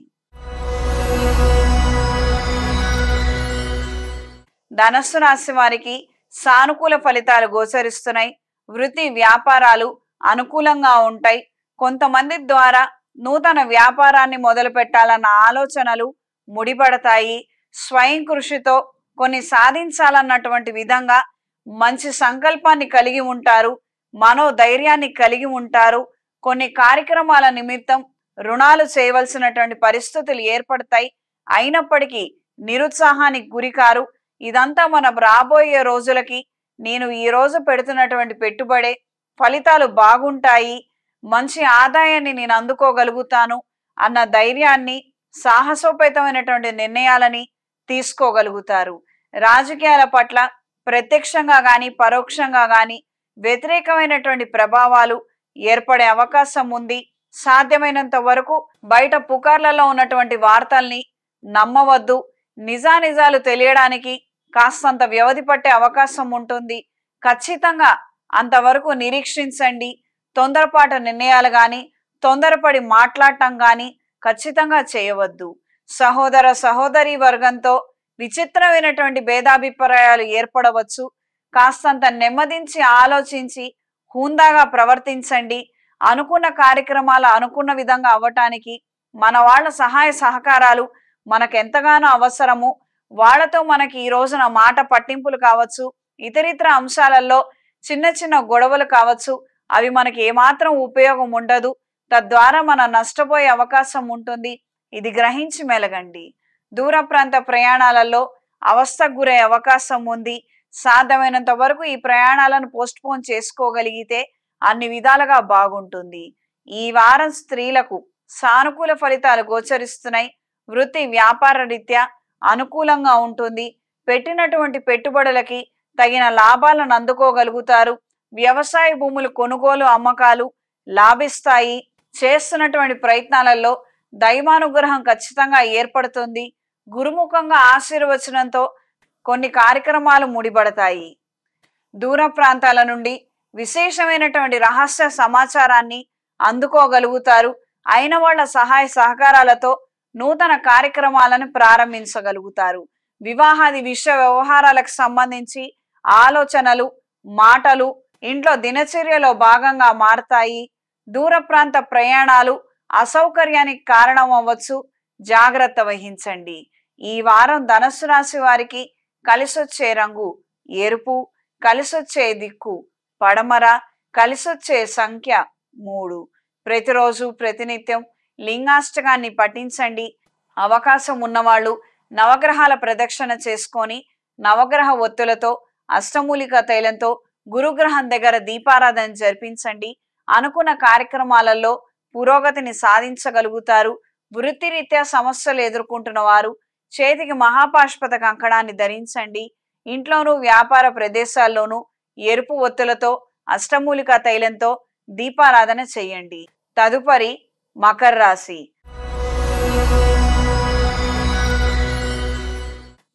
S1: ధనస్సు రాశి వారికి సానుకూల ఫలితాలు గోచరిస్తున్నాయి. వృత్తి వ్యాపారాలు అనుకూలంగా ఉంటాయి. కొంతమంది ద్వారా నూతన వ్యాపారాన్ని మొదలు పెట్టాలన్న ఆలోచనలు ముడిపడతాయి. స్వయం కృషితో కొన్ని సాధించాలన్నటువంటి విధంగా మంచి సంకల్పాన్ని కలిగి ఉంటారు. మనోధైర్యాన్ని కలిగి ఉంటారు. కొన్ని కార్యక్రమాల నిమిత్తం రుణాలు చేయవలసినటువంటి పరిస్థితులు ఏర్పడతాయి. అయినప్పటికీ నిరుత్సాహానికి గురికారు. ఇదంతా మన రాబోయే రోజులకి, నేను ఈ రోజు పెడుతున్నటువంటి పెట్టుబడే ఫలితాలు బాగుంటాయి, మంచి ఆదాయాన్ని నేను అందుకోగలుగుతాను అన్న ధైర్యాన్ని, సాహసోపేతమైనటువంటి నిర్ణయాలని తీసుకోగలుగుతారు. రాజకీయాల పట్ల ప్రత్యక్షంగా కానీ పరోక్షంగా కానీ వ్యతిరేకమైనటువంటి ప్రభావాలు ఏర్పడే అవకాశం ఉంది. సాధ్యమైనంత వరకు బయట పుకార్లలో ఉన్నటువంటి వార్తల్ని నమ్మవద్దు. నిజానిజాలు తెలియడానికి కాస్తంత వ్యవధి పట్టే అవకాశం ఉంటుంది. ఖచ్చితంగా అంతవరకు నిరీక్షించండి. తొందరపాటు నిర్ణయాలు కానీ తొందరపడి మాట్లాడటం కానీ ఖచ్చితంగా చేయవద్దు. సహోదర సహోదరి వర్గంతో విచిత్రమైనటువంటి భేదాభిప్రాయాలు ఏర్పడవచ్చు. కాస్తంత నెమ్మదించి ఆలోచించి హుందాగా ప్రవర్తించండి. అనుకున్న కార్యక్రమాలు అనుకున్న విధంగా అవ్వటానికి మన వాళ్ళ సహాయ సహకారాలు మనకెంతగానో అవసరము. వాళ్ళతో మనకి ఈ రోజున మాట పట్టింపులు కావచ్చు, ఇతరితర అంశాలలో చిన్న చిన్న గొడవలు కావచ్చు. అవి మనకి ఏమాత్రం ఉపయోగం ఉండదు. తద్వారా మనం నష్టపోయే అవకాశం ఉంటుంది. ఇది గ్రహించి మెలగండి. దూర ప్రాంత ప్రయాణాలలో అవస్థకు గురే అవకాశం ఉంది. సాధ్యమైనంత వరకు ఈ ప్రయాణాలను పోస్ట్ పోన్ చేసుకోగలిగితే అన్ని విధాలుగా బాగుంటుంది. ఈ వారం స్త్రీలకు సానుకూల ఫలితాలు గోచరిస్తున్నాయి. వృత్తి వ్యాపార రీత్యా అనుకూలంగా ఉంటుంది. పెట్టినటువంటి పెట్టుబడులకి తగిన లాభాలను అందుకోగలుగుతారు. వ్యవసాయ భూములు కొనుగోలు అమ్మకాలు లాభిస్తాయి. చేస్తున్నటువంటి ప్రయత్నాలలో దైవానుగ్రహం ఖచ్చితంగా ఏర్పడుతుంది. గురుముఖంగా ఆశీర్వచనంతో కొన్ని కార్యక్రమాలు ముడిపడతాయి. దూర ప్రాంతాల నుండి విశేషమైనటువంటి రహస్య సమాచారాన్ని అందుకోగలుగుతారు. అయిన వాళ్ళ సహాయ సహకారాలతో నూతన కార్యక్రమాలను ప్రారంభించగలుగుతారు. వివాహాది విషయ వ్యవహారాలకు సంబంధించి ఆలోచనలు, మాటలు ఇంట్లో దినచర్యలో భాగంగా మారతాయి. దూర ప్రాంత ప్రయాణాలు అసౌకర్యానికి కారణం అవ్వచ్చు, జాగ్రత్త వహించండి. ఈ వారం ధనుస్సు రాశి వారికి కలిసొచ్చే రంగు ఎరుపు, కలిసొచ్చే దిక్కు పడమర, కలిసొచ్చే సంఖ్య 3. ప్రతిరోజు ప్రతినిత్యం లింగాష్టకాన్ని పఠించండి. అవకాశం ఉన్నవాళ్ళు నవగ్రహాల ప్రదక్షిణ చేసుకొని నవగ్రహ ఒత్తులతో అష్టమూలిక తైలంతో గురుగ్రహం దగ్గర దీపారాధన జరిపించండి. అనుకున్న కార్యక్రమాలలో పురోగతిని సాధించగలుగుతారు. వృత్తిరీత్యా సమస్యలు ఎదుర్కొంటున్న వారు చేతికి మహాపాష్పత కంకణాన్ని ధరించండి. ఇంట్లోనూ వ్యాపార ప్రదేశాల్లోనూ ఎరుపు ఒత్తులతో అష్టమూలిక తైలంతో దీపారాధన చేయండి. తదుపరి మకర రాశి.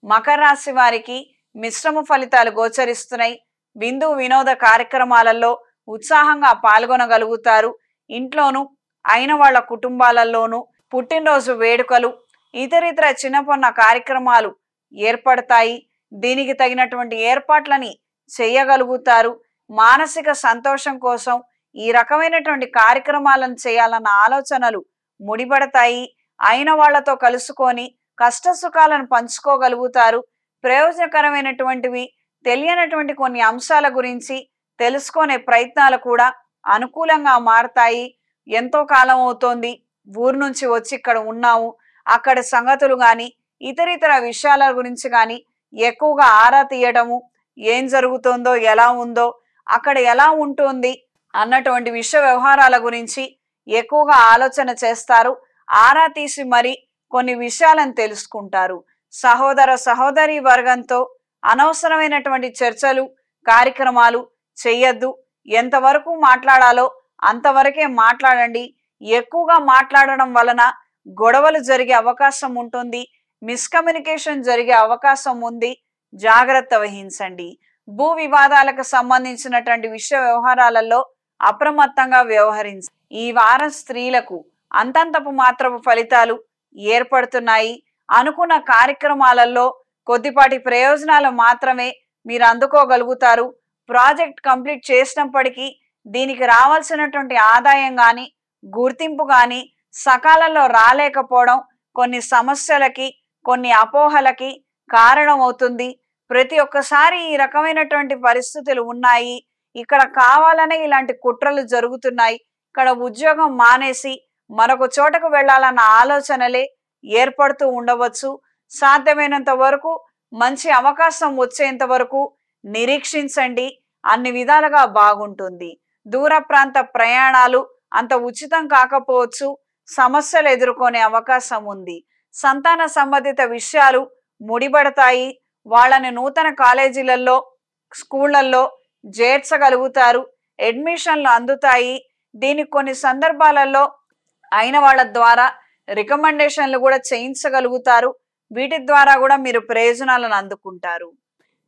S1: మకర రాశి వారికి మిశ్రమ ఫలితాలు గోచరిస్తున్నాయి. విందు వినోద కార్యక్రమాలలో ఉత్సాహంగా పాల్గొనగలుగుతారు. ఇంట్లోనూ అయిన వాళ్ళ కుటుంబాలలోనూ పుట్టినరోజు వేడుకలు ఇతరితర చిన్నపొన్న కార్యక్రమాలు ఏర్పడతాయి. దీనికి తగినటువంటి ఏర్పాట్లని చేయగలుగుతారు. మానసిక సంతోషం కోసం ఈ రకమైనటువంటి కార్యక్రమాలను చేయాలన్న ఆలోచనలు ముడిపడతాయి. అయిన వాళ్లతో కలుసుకొని కష్ట సుఖాలను పంచుకోగలుగుతారు. ప్రయోజనకరమైనటువంటివి తెలియనటువంటి కొన్ని అంశాల గురించి తెలుసుకునే ప్రయత్నాలు కూడా అనుకూలంగా మారతాయి. ఎంతో కాలం అవుతోంది ఊరు నుంచి వచ్చి ఇక్కడ ఉన్నాము, అక్కడ సంగతులు కానీ ఇతరితర విషయాల గురించి కానీ ఎక్కువగా ఆరా తీయడము, ఏం జరుగుతుందో ఎలా ఉందో అక్కడ ఎలా ఉంటుంది అన్నటువంటి విషయ వ్యవహారాల గురించి ఎక్కువగా ఆలోచన చేస్తారు. ఆరా తీసి మరి కొన్ని విషయాలను తెలుసుకుంటారు. సహోదర సహోదరి వర్గంతో అనవసరమైనటువంటి చర్చలు కార్యక్రమాలు చెయ్యొద్దు. ఎంతవరకు మాట్లాడాలో అంతవరకే మాట్లాడండి. ఎక్కువగా మాట్లాడడం వలన గొడవలు జరిగే అవకాశం ఉంటుంది. మిస్కమ్యూనికేషన్ జరిగే అవకాశం ఉంది. జాగ్రత్త వహించండి. భూ వివాదాలకు సంబంధించినటువంటి విషయ వ్యవహారాలలో అప్రమత్తంగా వ్యవహరించండి. ఈ వారం స్త్రీలకు అంతంతపు మాత్రపు ఫలితాలు ఏర్పడుతున్నాయి. అనుకున్న కార్యక్రమాలలో కొద్దిపాటి ప్రయోజనాలు మాత్రమే మీరు అందుకోగలుగుతారు. ప్రాజెక్ట్ కంప్లీట్ చేసినప్పటికీ దీనికి రావాల్సినటువంటి ఆదాయం కానీ గుర్తింపు కానీ సకాలంలో రాలేకపోవడం కొన్ని సమస్యలకి కొన్ని అపోహలకి కారణం అవుతుంది. ప్రతి ఒక్కసారి ఈ రకమైనటువంటి పరిస్థితులు ఉన్నాయి. ఇక్కడ కావాలనే ఇలాంటి కుట్రలు జరుగుతున్నాయి. ఇక్కడ ఉద్యోగం మానేసి మరొక చోటకు వెళ్ళాలన్న ఆలోచనలే ఏర్పడుతూ ఉండవచ్చు. సాధ్యమైనంత వరకు మంచి అవకాశం వచ్చేంత వరకు నిరీక్షించండి. అన్ని విధాలుగా బాగుంటుంది. దూర ప్రాంత ప్రయాణాలు అంత ఉచితం కాకపోవచ్చు, సమస్యలు ఎదుర్కొనే అవకాశం ఉంది. సంతాన సంబంధిత విషయాలు ముడిపడతాయి. వాళ్ళని నూతన కాలేజీలలో స్కూళ్లలో చేర్చగలుగుతారు. అడ్మిషన్లు అందుతాయి. దీనికి కొన్ని సందర్భాలలో అయిన వాళ్ళ ద్వారా రికమెండేషన్లు కూడా చేయించగలుగుతారు. వీటి ద్వారా కూడా మీరు ప్రయోజనాలను అందుకుంటారు.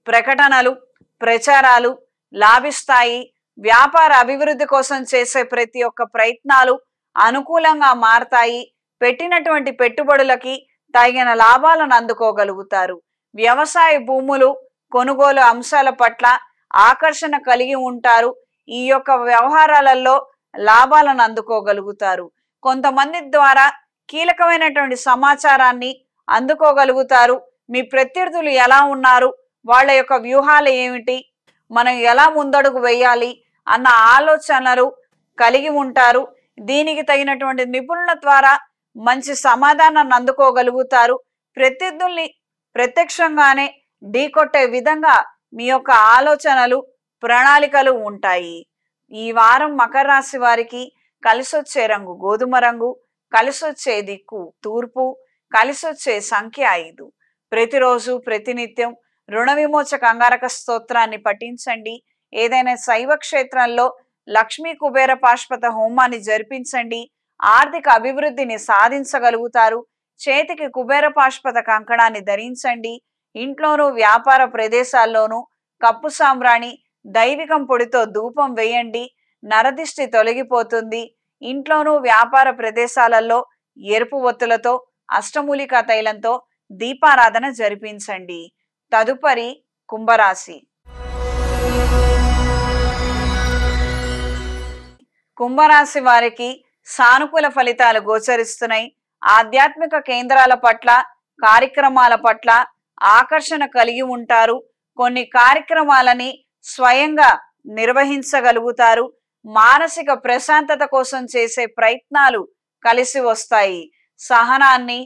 S1: ప్రకటనలు ప్రచారాలు లాభిస్తాయి. వ్యాపార అభివృద్ధి కోసం చేసే ప్రతి ఒక్క ప్రయత్నాలు అనుకూలంగా మారతాయి. పెట్టినటువంటి పెట్టుబడులకి తగిన లాభాలను అందుకోగలుగుతారు. వ్యవసాయ భూములు కొనుగోలు అంశాల పట్ల ఆకర్షణ కలిగి ఉంటారు. ఈ యొక్క వ్యవహారాలలో లాభాలను అందుకోగలుగుతారు. కొంతమంది ద్వారా కీలకమైనటువంటి సమాచారాన్ని అందుకోగలుగుతారు. మీ ప్రత్యర్థులు ఎలా ఉన్నారు, వాళ్ళ యొక్క వ్యూహాలు ఏమిటి, మనం ఎలా ముందడుగు వేయాలి అన్న ఆలోచనలు కలిగి ఉంటారు. దీనికి తగినటువంటి నిపుణుల ద్వారా మంచి సమాధానాన్ని అందుకోగలుగుతారు. ప్రత్యర్థుల్ని ప్రత్యక్షంగానే ఢీకొట్టే విధంగా మీ యొక్క ఆలోచనలు ప్రణాళికలు ఉంటాయి. ఈ వారం మకర రాశి వారికి కలిసొచ్చే రంగు గోధుమ రంగు, కలిసొచ్చే దిక్కు తూర్పు, కలిసొచ్చే సంఖ్య 5. ప్రతిరోజు ప్రతినిత్యం రుణ విమోచక అంగారక స్తోత్రాన్ని పఠించండి. ఏదైనా శైవ క్షేత్రంలో లక్ష్మీ కుబేర పాశుపత హోమాన్ని జరిపించండి. ఆర్థిక అభివృద్ధిని సాధించగలుగుతారు. చేతికి కుబేర పాశుపత కంకణాన్ని ధరించండి. ఇంట్లోనూ వ్యాపార ప్రదేశాల్లోనూ కప్పు సాంబ్రాణి దైవికం పొడితో ధూపం వేయండి. నరదిష్టి తొలగిపోతుంది. ఇంట్లోనూ వ్యాపార ప్రదేశాలలో ఎరుపు ఒత్తులతో అష్టమూలికా తైలంతో దీపారాధన జరిపించండి. తదుపరి కుంభరాశి. కుంభరాశి వారికి సానుకూల ఫలితాలు గోచరిస్తున్నాయి. ఆధ్యాత్మిక కేంద్రాల పట్ల, కార్యక్రమాల పట్ల ఆకర్షణ కలిగి ఉంటారు. కొన్ని కార్యక్రమాలని స్వయంగా నిర్వహించగలుగుతారు. మానసిక ప్రశాంతత కోసం చేసే ప్రయత్నాలు కలిసి వస్తాయి. సహనాన్ని,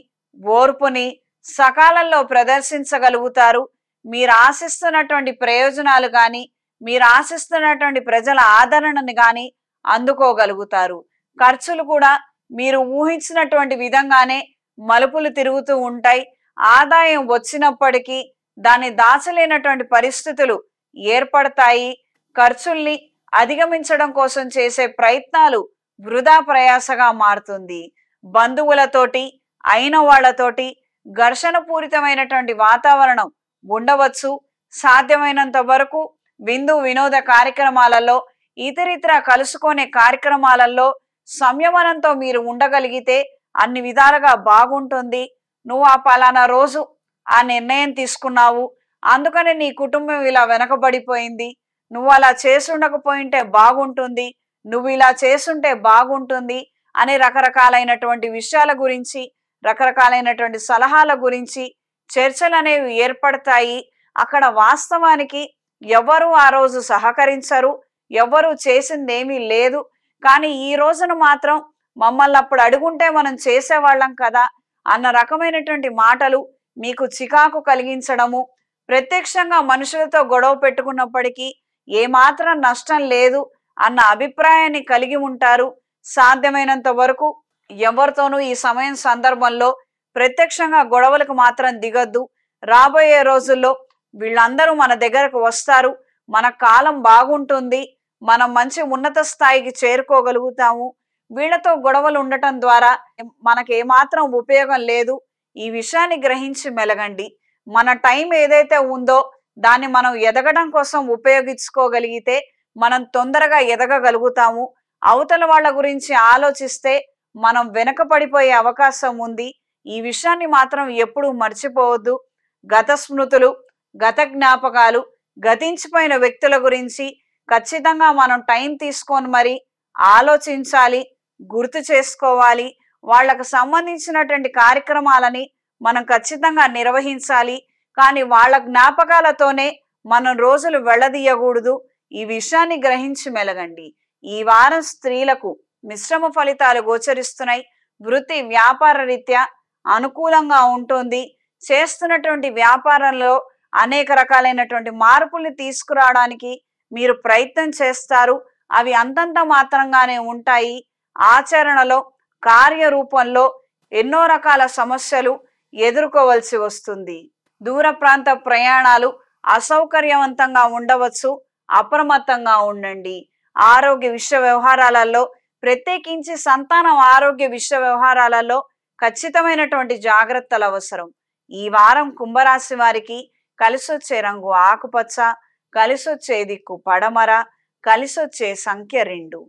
S1: ఓర్పుని సకాలంలో ప్రదర్శించగలుగుతారు. మీరు ఆశిస్తున్నటువంటి ప్రయోజనాలు కానీ, మీరు ఆశిస్తున్నటువంటి ప్రజల ఆదరణని కానీ అందుకోగలుగుతారు. ఖర్చులు కూడా మీరు ఊహించినటువంటి విధంగానే మలుపులు తిరుగుతూ ఉంటాయి. ఆదాయం వచ్చినప్పటికీ దాన్ని దాచలేనటువంటి పరిస్థితులు ఏర్పడతాయి. ఖర్చుల్ని అధిగమించడం కోసం చేసే ప్రయత్నాలు వృధా ప్రయాసగా మారుతుంది. బంధువులతోటి, అయిన వాళ్లతోటి ఘర్షణ పూరితమైనటువంటి వాతావరణం ఉండవచ్చు. సాధ్యమైనంత వరకు విందు వినోద కార్యక్రమాలలో, ఇతరితర కలుసుకునే కార్యక్రమాలలో సంయమనంతో మీరు ఉండగలిగితే అన్ని విధాలుగా బాగుంటుంది. నువ్వు ఆ పలానా రోజు ఆ నిర్ణయం తీసుకున్నావు, అందుకని నీ కుటుంబం ఇలా వెనకబడిపోయింది, నువ్వు అలా చేసుండకపోయింటే బాగుంటుంది, నువ్వు ఇలా చేసుంటే బాగుంటుంది అని రకరకాలైనటువంటి విషయాల గురించి, రకరకాలైనటువంటి సలహాల గురించి చర్చలు అనేవి ఏర్పడతాయి. అక్కడ వాస్తవానికి ఎవరు ఆ రోజు సహకరించరు, ఎవరు చేసిందేమీ లేదు. కానీ ఈ రోజున మాత్రం మమ్మల్ని అప్పుడు అడుగుంటే మనం చేసేవాళ్ళం కదా అన్న రకమైనటువంటి మాటలు మీకు చికాకు కలిగించడము, ప్రత్యక్షంగా మనుషులతో గొడవ పెట్టుకున్నప్పటికీ ఏమాత్రం నష్టం లేదు అన్న అభిప్రాయాన్ని కలిగి ఉంటారు. సాధ్యమైనంత వరకు ఎవరితోనూ ఈ సమయం సందర్భంలో ప్రత్యక్షంగా గొడవలకు మాత్రం దిగద్దు. రాబోయే రోజుల్లో వీళ్ళందరూ మన దగ్గరకు వస్తారు, మన కాలం బాగుంటుంది, మనం మంచి ఉన్నత స్థాయికి చేరుకోగలుగుతాము. వీళ్ళతో గొడవలు ఉండటం ద్వారా మనకి ఏమాత్రం ఉపయోగం లేదు. ఈ విషయాన్ని గ్రహించి మెలగండి. మన టైం ఏదైతే ఉందో దాన్ని మనం ఎదగడం కోసం ఉపయోగించుకోగలిగితే మనం తొందరగా ఎదగగలుగుతాము. అవతల వాళ్ళ గురించి ఆలోచిస్తే మనం వెనకపడిపోయే అవకాశం ఉంది. ఈ విషయాన్ని మాత్రం ఎప్పుడూ మర్చిపోవద్దు. గత స్మృతులు, గత జ్ఞాపకాలు, గతించిపోయిన వ్యక్తుల గురించి ఖచ్చితంగా మనం టైం తీసుకొని మరి ఆలోచించాలి, గుర్తు చేసుకోవాలి. వాళ్ళకు సంబంధించినటువంటి కార్యక్రమాలని మనం ఖచ్చితంగా నిర్వహించాలి. కానీ వాళ్ళ జ్ఞాపకాలతోనే మనం రోజులు వెళ్ళదీయకూడదు. ఈ విషయాన్ని గ్రహించి మెలగండి. ఈ వారం స్త్రీలకు మిశ్రమ ఫలితాలు గోచరిస్తున్నాయి. వృత్తి వ్యాపార రీత్యా అనుకూలంగా ఉంటుంది. చేస్తున్నటువంటి వ్యాపారంలో అనేక రకాలైనటువంటి మార్పుల్ని తీసుకురావడానికి మీరు ప్రయత్నం చేస్తారు. అవి అంతంత మాత్రంగానే ఉంటాయి. ఆచరణలో, కార్యరూపంలో ఎన్నో రకాల సమస్యలు ఎదుర్కోవలసి వస్తుంది. దూర ప్రాంత ప్రయాణాలు అసౌకర్యవంతంగా ఉండవచ్చు. అప్రమత్తంగా ఉండండి. ఆరోగ్య విషయ వ్యవహారాలలో, ప్రత్యేకించి సంతానం ఆరోగ్య విషయ వ్యవహారాలలో ఖచ్చితమైనటువంటి జాగ్రత్తలు అవసరం. ఈ వారం కుంభరాశి వారికి కలిసొచ్చే రంగు ఆకుపచ్చ, కలిసొచ్చే దిక్కు పడమర, కలిసొచ్చే సంఖ్య 2.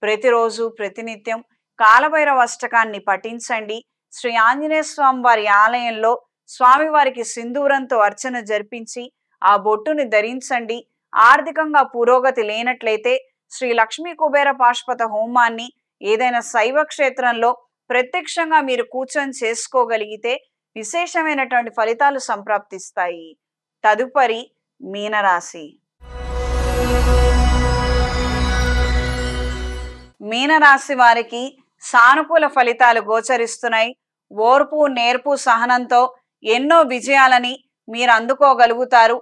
S1: ప్రతిరోజు ప్రతినిత్యం కాలభైరవ అష్టకాన్ని పఠించండి. శ్రీ ఆంజనేయ స్వామి వారి ఆలయంలో స్వామివారికి సింధూరంతో అర్చన జరిపించి ఆ బొట్టుని ధరించండి. ఆర్థికంగా పురోగతి లేనట్లయితే శ్రీ లక్ష్మీ కుబేర పాశుపత హోమాన్ని ఏదైనా శైవ క్షేత్రంలో ప్రత్యక్షంగా మీరు కూర్చొని చేసుకోగలిగితే విశేషమైనటువంటి ఫలితాలు సంప్రాప్తిస్తాయి. తదుపరి మీనరాశి. మీనరాశి వారికి సానుకూల ఫలితాలు గోచరిస్తున్నాయి. ఓర్పు, నేర్పు, సహనంతో ఎన్నో విజయాలని మీరు అందుకోగలుగుతారు.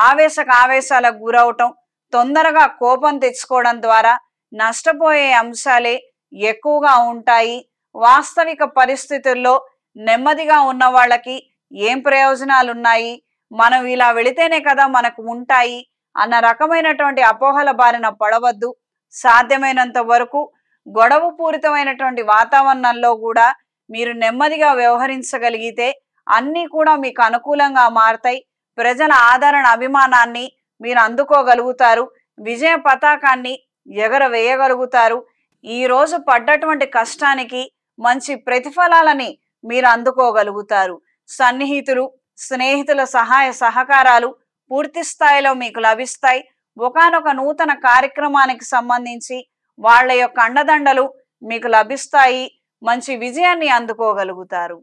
S1: ఆవేశాలకు గురవటం, తొందరగా కోపం తెచ్చుకోవడం ద్వారా నష్టపోయే అంశాలే ఎక్కువగా ఉంటాయి. వాస్తవిక పరిస్థితుల్లో నెమ్మదిగా ఉన్న వాళ్ళకి ఏం ప్రయోజనాలు ఉన్నాయి, మనం ఇలా వెళితేనే కదా మనకు ఉంటాయి అన్న రకమైనటువంటి అపోహల బారిన పడవద్దు. సాధ్యమైనంత వరకు గొడవ పూరితమైనటువంటి వాతావరణంలో కూడా మీరు నెమ్మదిగా వ్యవహరించగలిగితే అన్నీ కూడా మీకు అనుకూలంగా మారతాయి. ప్రజల ఆదరణ అభిమానాన్ని మీరు అందుకోగలుగుతారు. విజయ పతాకాన్ని ఎగరవేయగలుగుతారు. ఈ రోజు పడ్డటువంటి కష్టానికి మంచి ప్రతిఫలాలని మీరు అందుకోగలుగుతారు. సన్నిహితులు, స్నేహితుల సహాయ సహకారాలు పూర్తి స్థాయిలో మీకు లభిస్తాయి. ఒకానొక నూతన కార్యక్రమానికి సంబంధించి వాళ్ళ యొక్క అండదండలు మీకు లభిస్తాయి. మంచి విజయాన్ని అందుకోగలుగుతారు.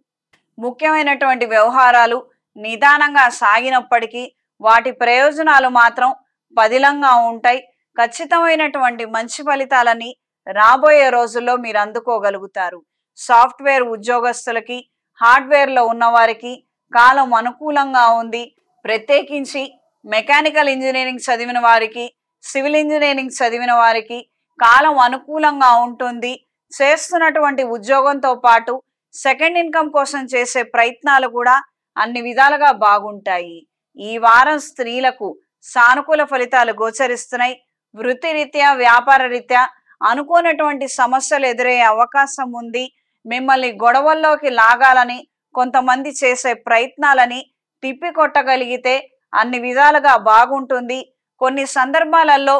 S1: ముఖ్యమైనటువంటి వ్యవహారాలు నిదానంగా సాగినప్పటికీ వాటి ప్రయోజనాలు మాత్రం పదిలంగా ఉంటాయి. ఖచ్చితమైనటువంటి మంచి ఫలితాలని రాబోయే రోజుల్లో మీరు అందుకోగలుగుతారు. సాఫ్ట్వేర్ ఉద్యోగస్తులకి, హార్డ్వేర్లో ఉన్నవారికి కాలం అనుకూలంగా ఉంది. ప్రత్యేకించి మెకానికల్ ఇంజనీరింగ్ చదివిన వారికి, సివిల్ ఇంజనీరింగ్ చదివిన వారికి కాలం అనుకూలంగా ఉంటుంది. చేస్తున్నటువంటి ఉద్యోగంతో పాటు సెకండ్ ఇన్కమ్ కోసం చేసే ప్రయత్నాలు కూడా అన్ని విధాలుగా బాగుంటాయి. ఈ వారం స్త్రీలకు సానుకూల ఫలితాలు గోచరిస్తున్నాయి. వృత్తిరీత్యా, వ్యాపార రీత్యా అనుకోనటువంటి సమస్యలు ఎదురయ్యే అవకాశం ఉంది. మిమ్మల్ని గొడవల్లోకి లాగాలని కొంతమంది చేసే ప్రయత్నాలని తిప్పికొట్టగలిగితే అన్ని విధాలుగా బాగుంటుంది. కొన్ని సందర్భాలలో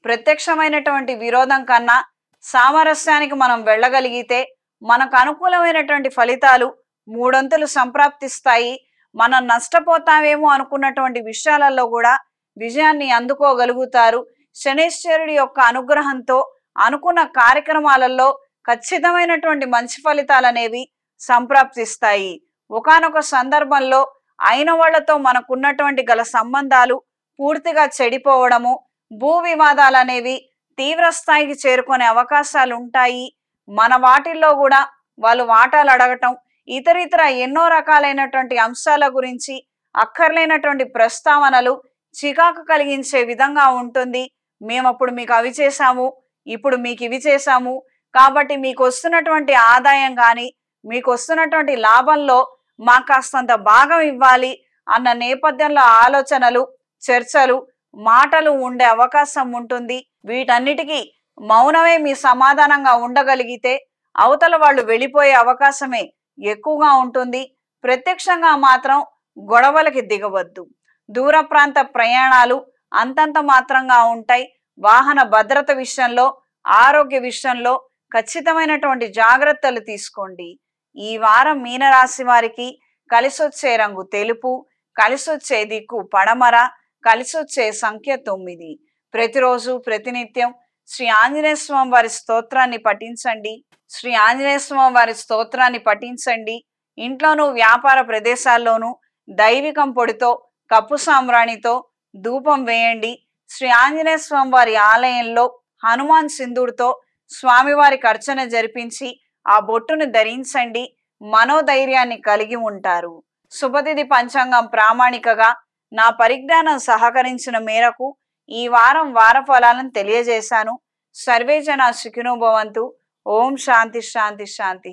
S1: ప్రత్యక్షమైనటువంటి విరోధం కన్నా సామరస్యానికి మనం వెళ్ళగలిగితే మనకు అనుకూలమైనటువంటి ఫలితాలు మూడొంతులు సంప్రాప్తిస్తాయి. మనం నష్టపోతామేమో అనుకున్నటువంటి విషయాలలో కూడా విజయాన్ని అందుకోగలుగుతారు. శనీశ్వరుడి యొక్క అనుగ్రహంతో అనుకున్న కార్యక్రమాలలో ఖచ్చితమైనటువంటి మంచి ఫలితాలు అనేవి సంప్రాప్తిస్తాయి. ఒకానొక సందర్భంలో అయిన వాళ్లతో మనకున్నటువంటి గల సంబంధాలు పూర్తిగా చెడిపోవడము, భూ వివాదాలు అనేవి తీవ్ర స్థాయికి చేరుకునే అవకాశాలు ఉంటాయి. మన వాటిల్లో కూడా వాళ్ళు వాటాలు అడగటం, ఇతరితర ఎన్నో రకాలైనటువంటి అంశాల గురించి అక్కర్లేనటువంటి ప్రస్తావనలు చికాకు కలిగించే విధంగా ఉంటుంది. మేము అప్పుడు మీకు అవి చేశాము, ఇప్పుడు మీకు ఇవి చేశాము, కాబట్టి మీకు వస్తున్నటువంటి ఆదాయం కానీ మీకు వస్తున్నటువంటి లాభంలో మాకు కాస్తంత భాగం ఇవ్వాలి అన్న నేపథ్యంలో ఆలోచనలు, చర్చలు, మాటలు ఉండే అవకాశం ఉంటుంది. వీటన్నిటికీ మౌనమే మీ సమాధానంగా ఉండగలిగితే అవతల వాళ్ళు వెళ్ళిపోయే అవకాశమే ఎక్కువగా ఉంటుంది. ప్రత్యక్షంగా మాత్రం గొడవలకి దిగవద్దు. దూర ప్రాంత ప్రయాణాలు అంతంత మాత్రంగా ఉంటాయి. వాహన భద్రత విషయంలో, ఆరోగ్య విషయంలో ఖచ్చితమైనటువంటి జాగ్రత్తలు తీసుకోండి. ఈ వారం మీనరాశి వారికి కలిసొచ్చే రంగు తెలుపు, కలిసొచ్చే దిక్కు పడమర, కలిసొచ్చే సంఖ్య 9. ప్రతిరోజు ప్రతినిత్యం శ్రీ ఆంజనేయ స్వామి వారి స్తోత్రాన్ని పఠించండి. శ్రీ ఆంజనేయ స్వామి వారి స్తోత్రాన్ని పఠించండి. ఇంట్లోనూ వ్యాపార ప్రదేశాల్లోనూ దైవికం పొడితో, కప్పు సాంబ్రాణితో ధూపం వేయండి. శ్రీ ఆంజనేయ స్వామి వారి ఆలయంలో హనుమాన్ సింధూర్తో స్వామివారికి అర్చన జరిపించి ఆ బొట్టును ధరించండి. మనోధైర్యాన్ని కలిగి ఉంటారు. శుభతిథి పంచాంగం ప్రామాణికగా నా పరిజ్ఞానం సహకరించిన మేరకు ఈ వారం వార ఫలాలను తెలియజేశాను. సర్వే జన సుఖినో భవంతు. ఓం శాంతి శాంతి శాంతి.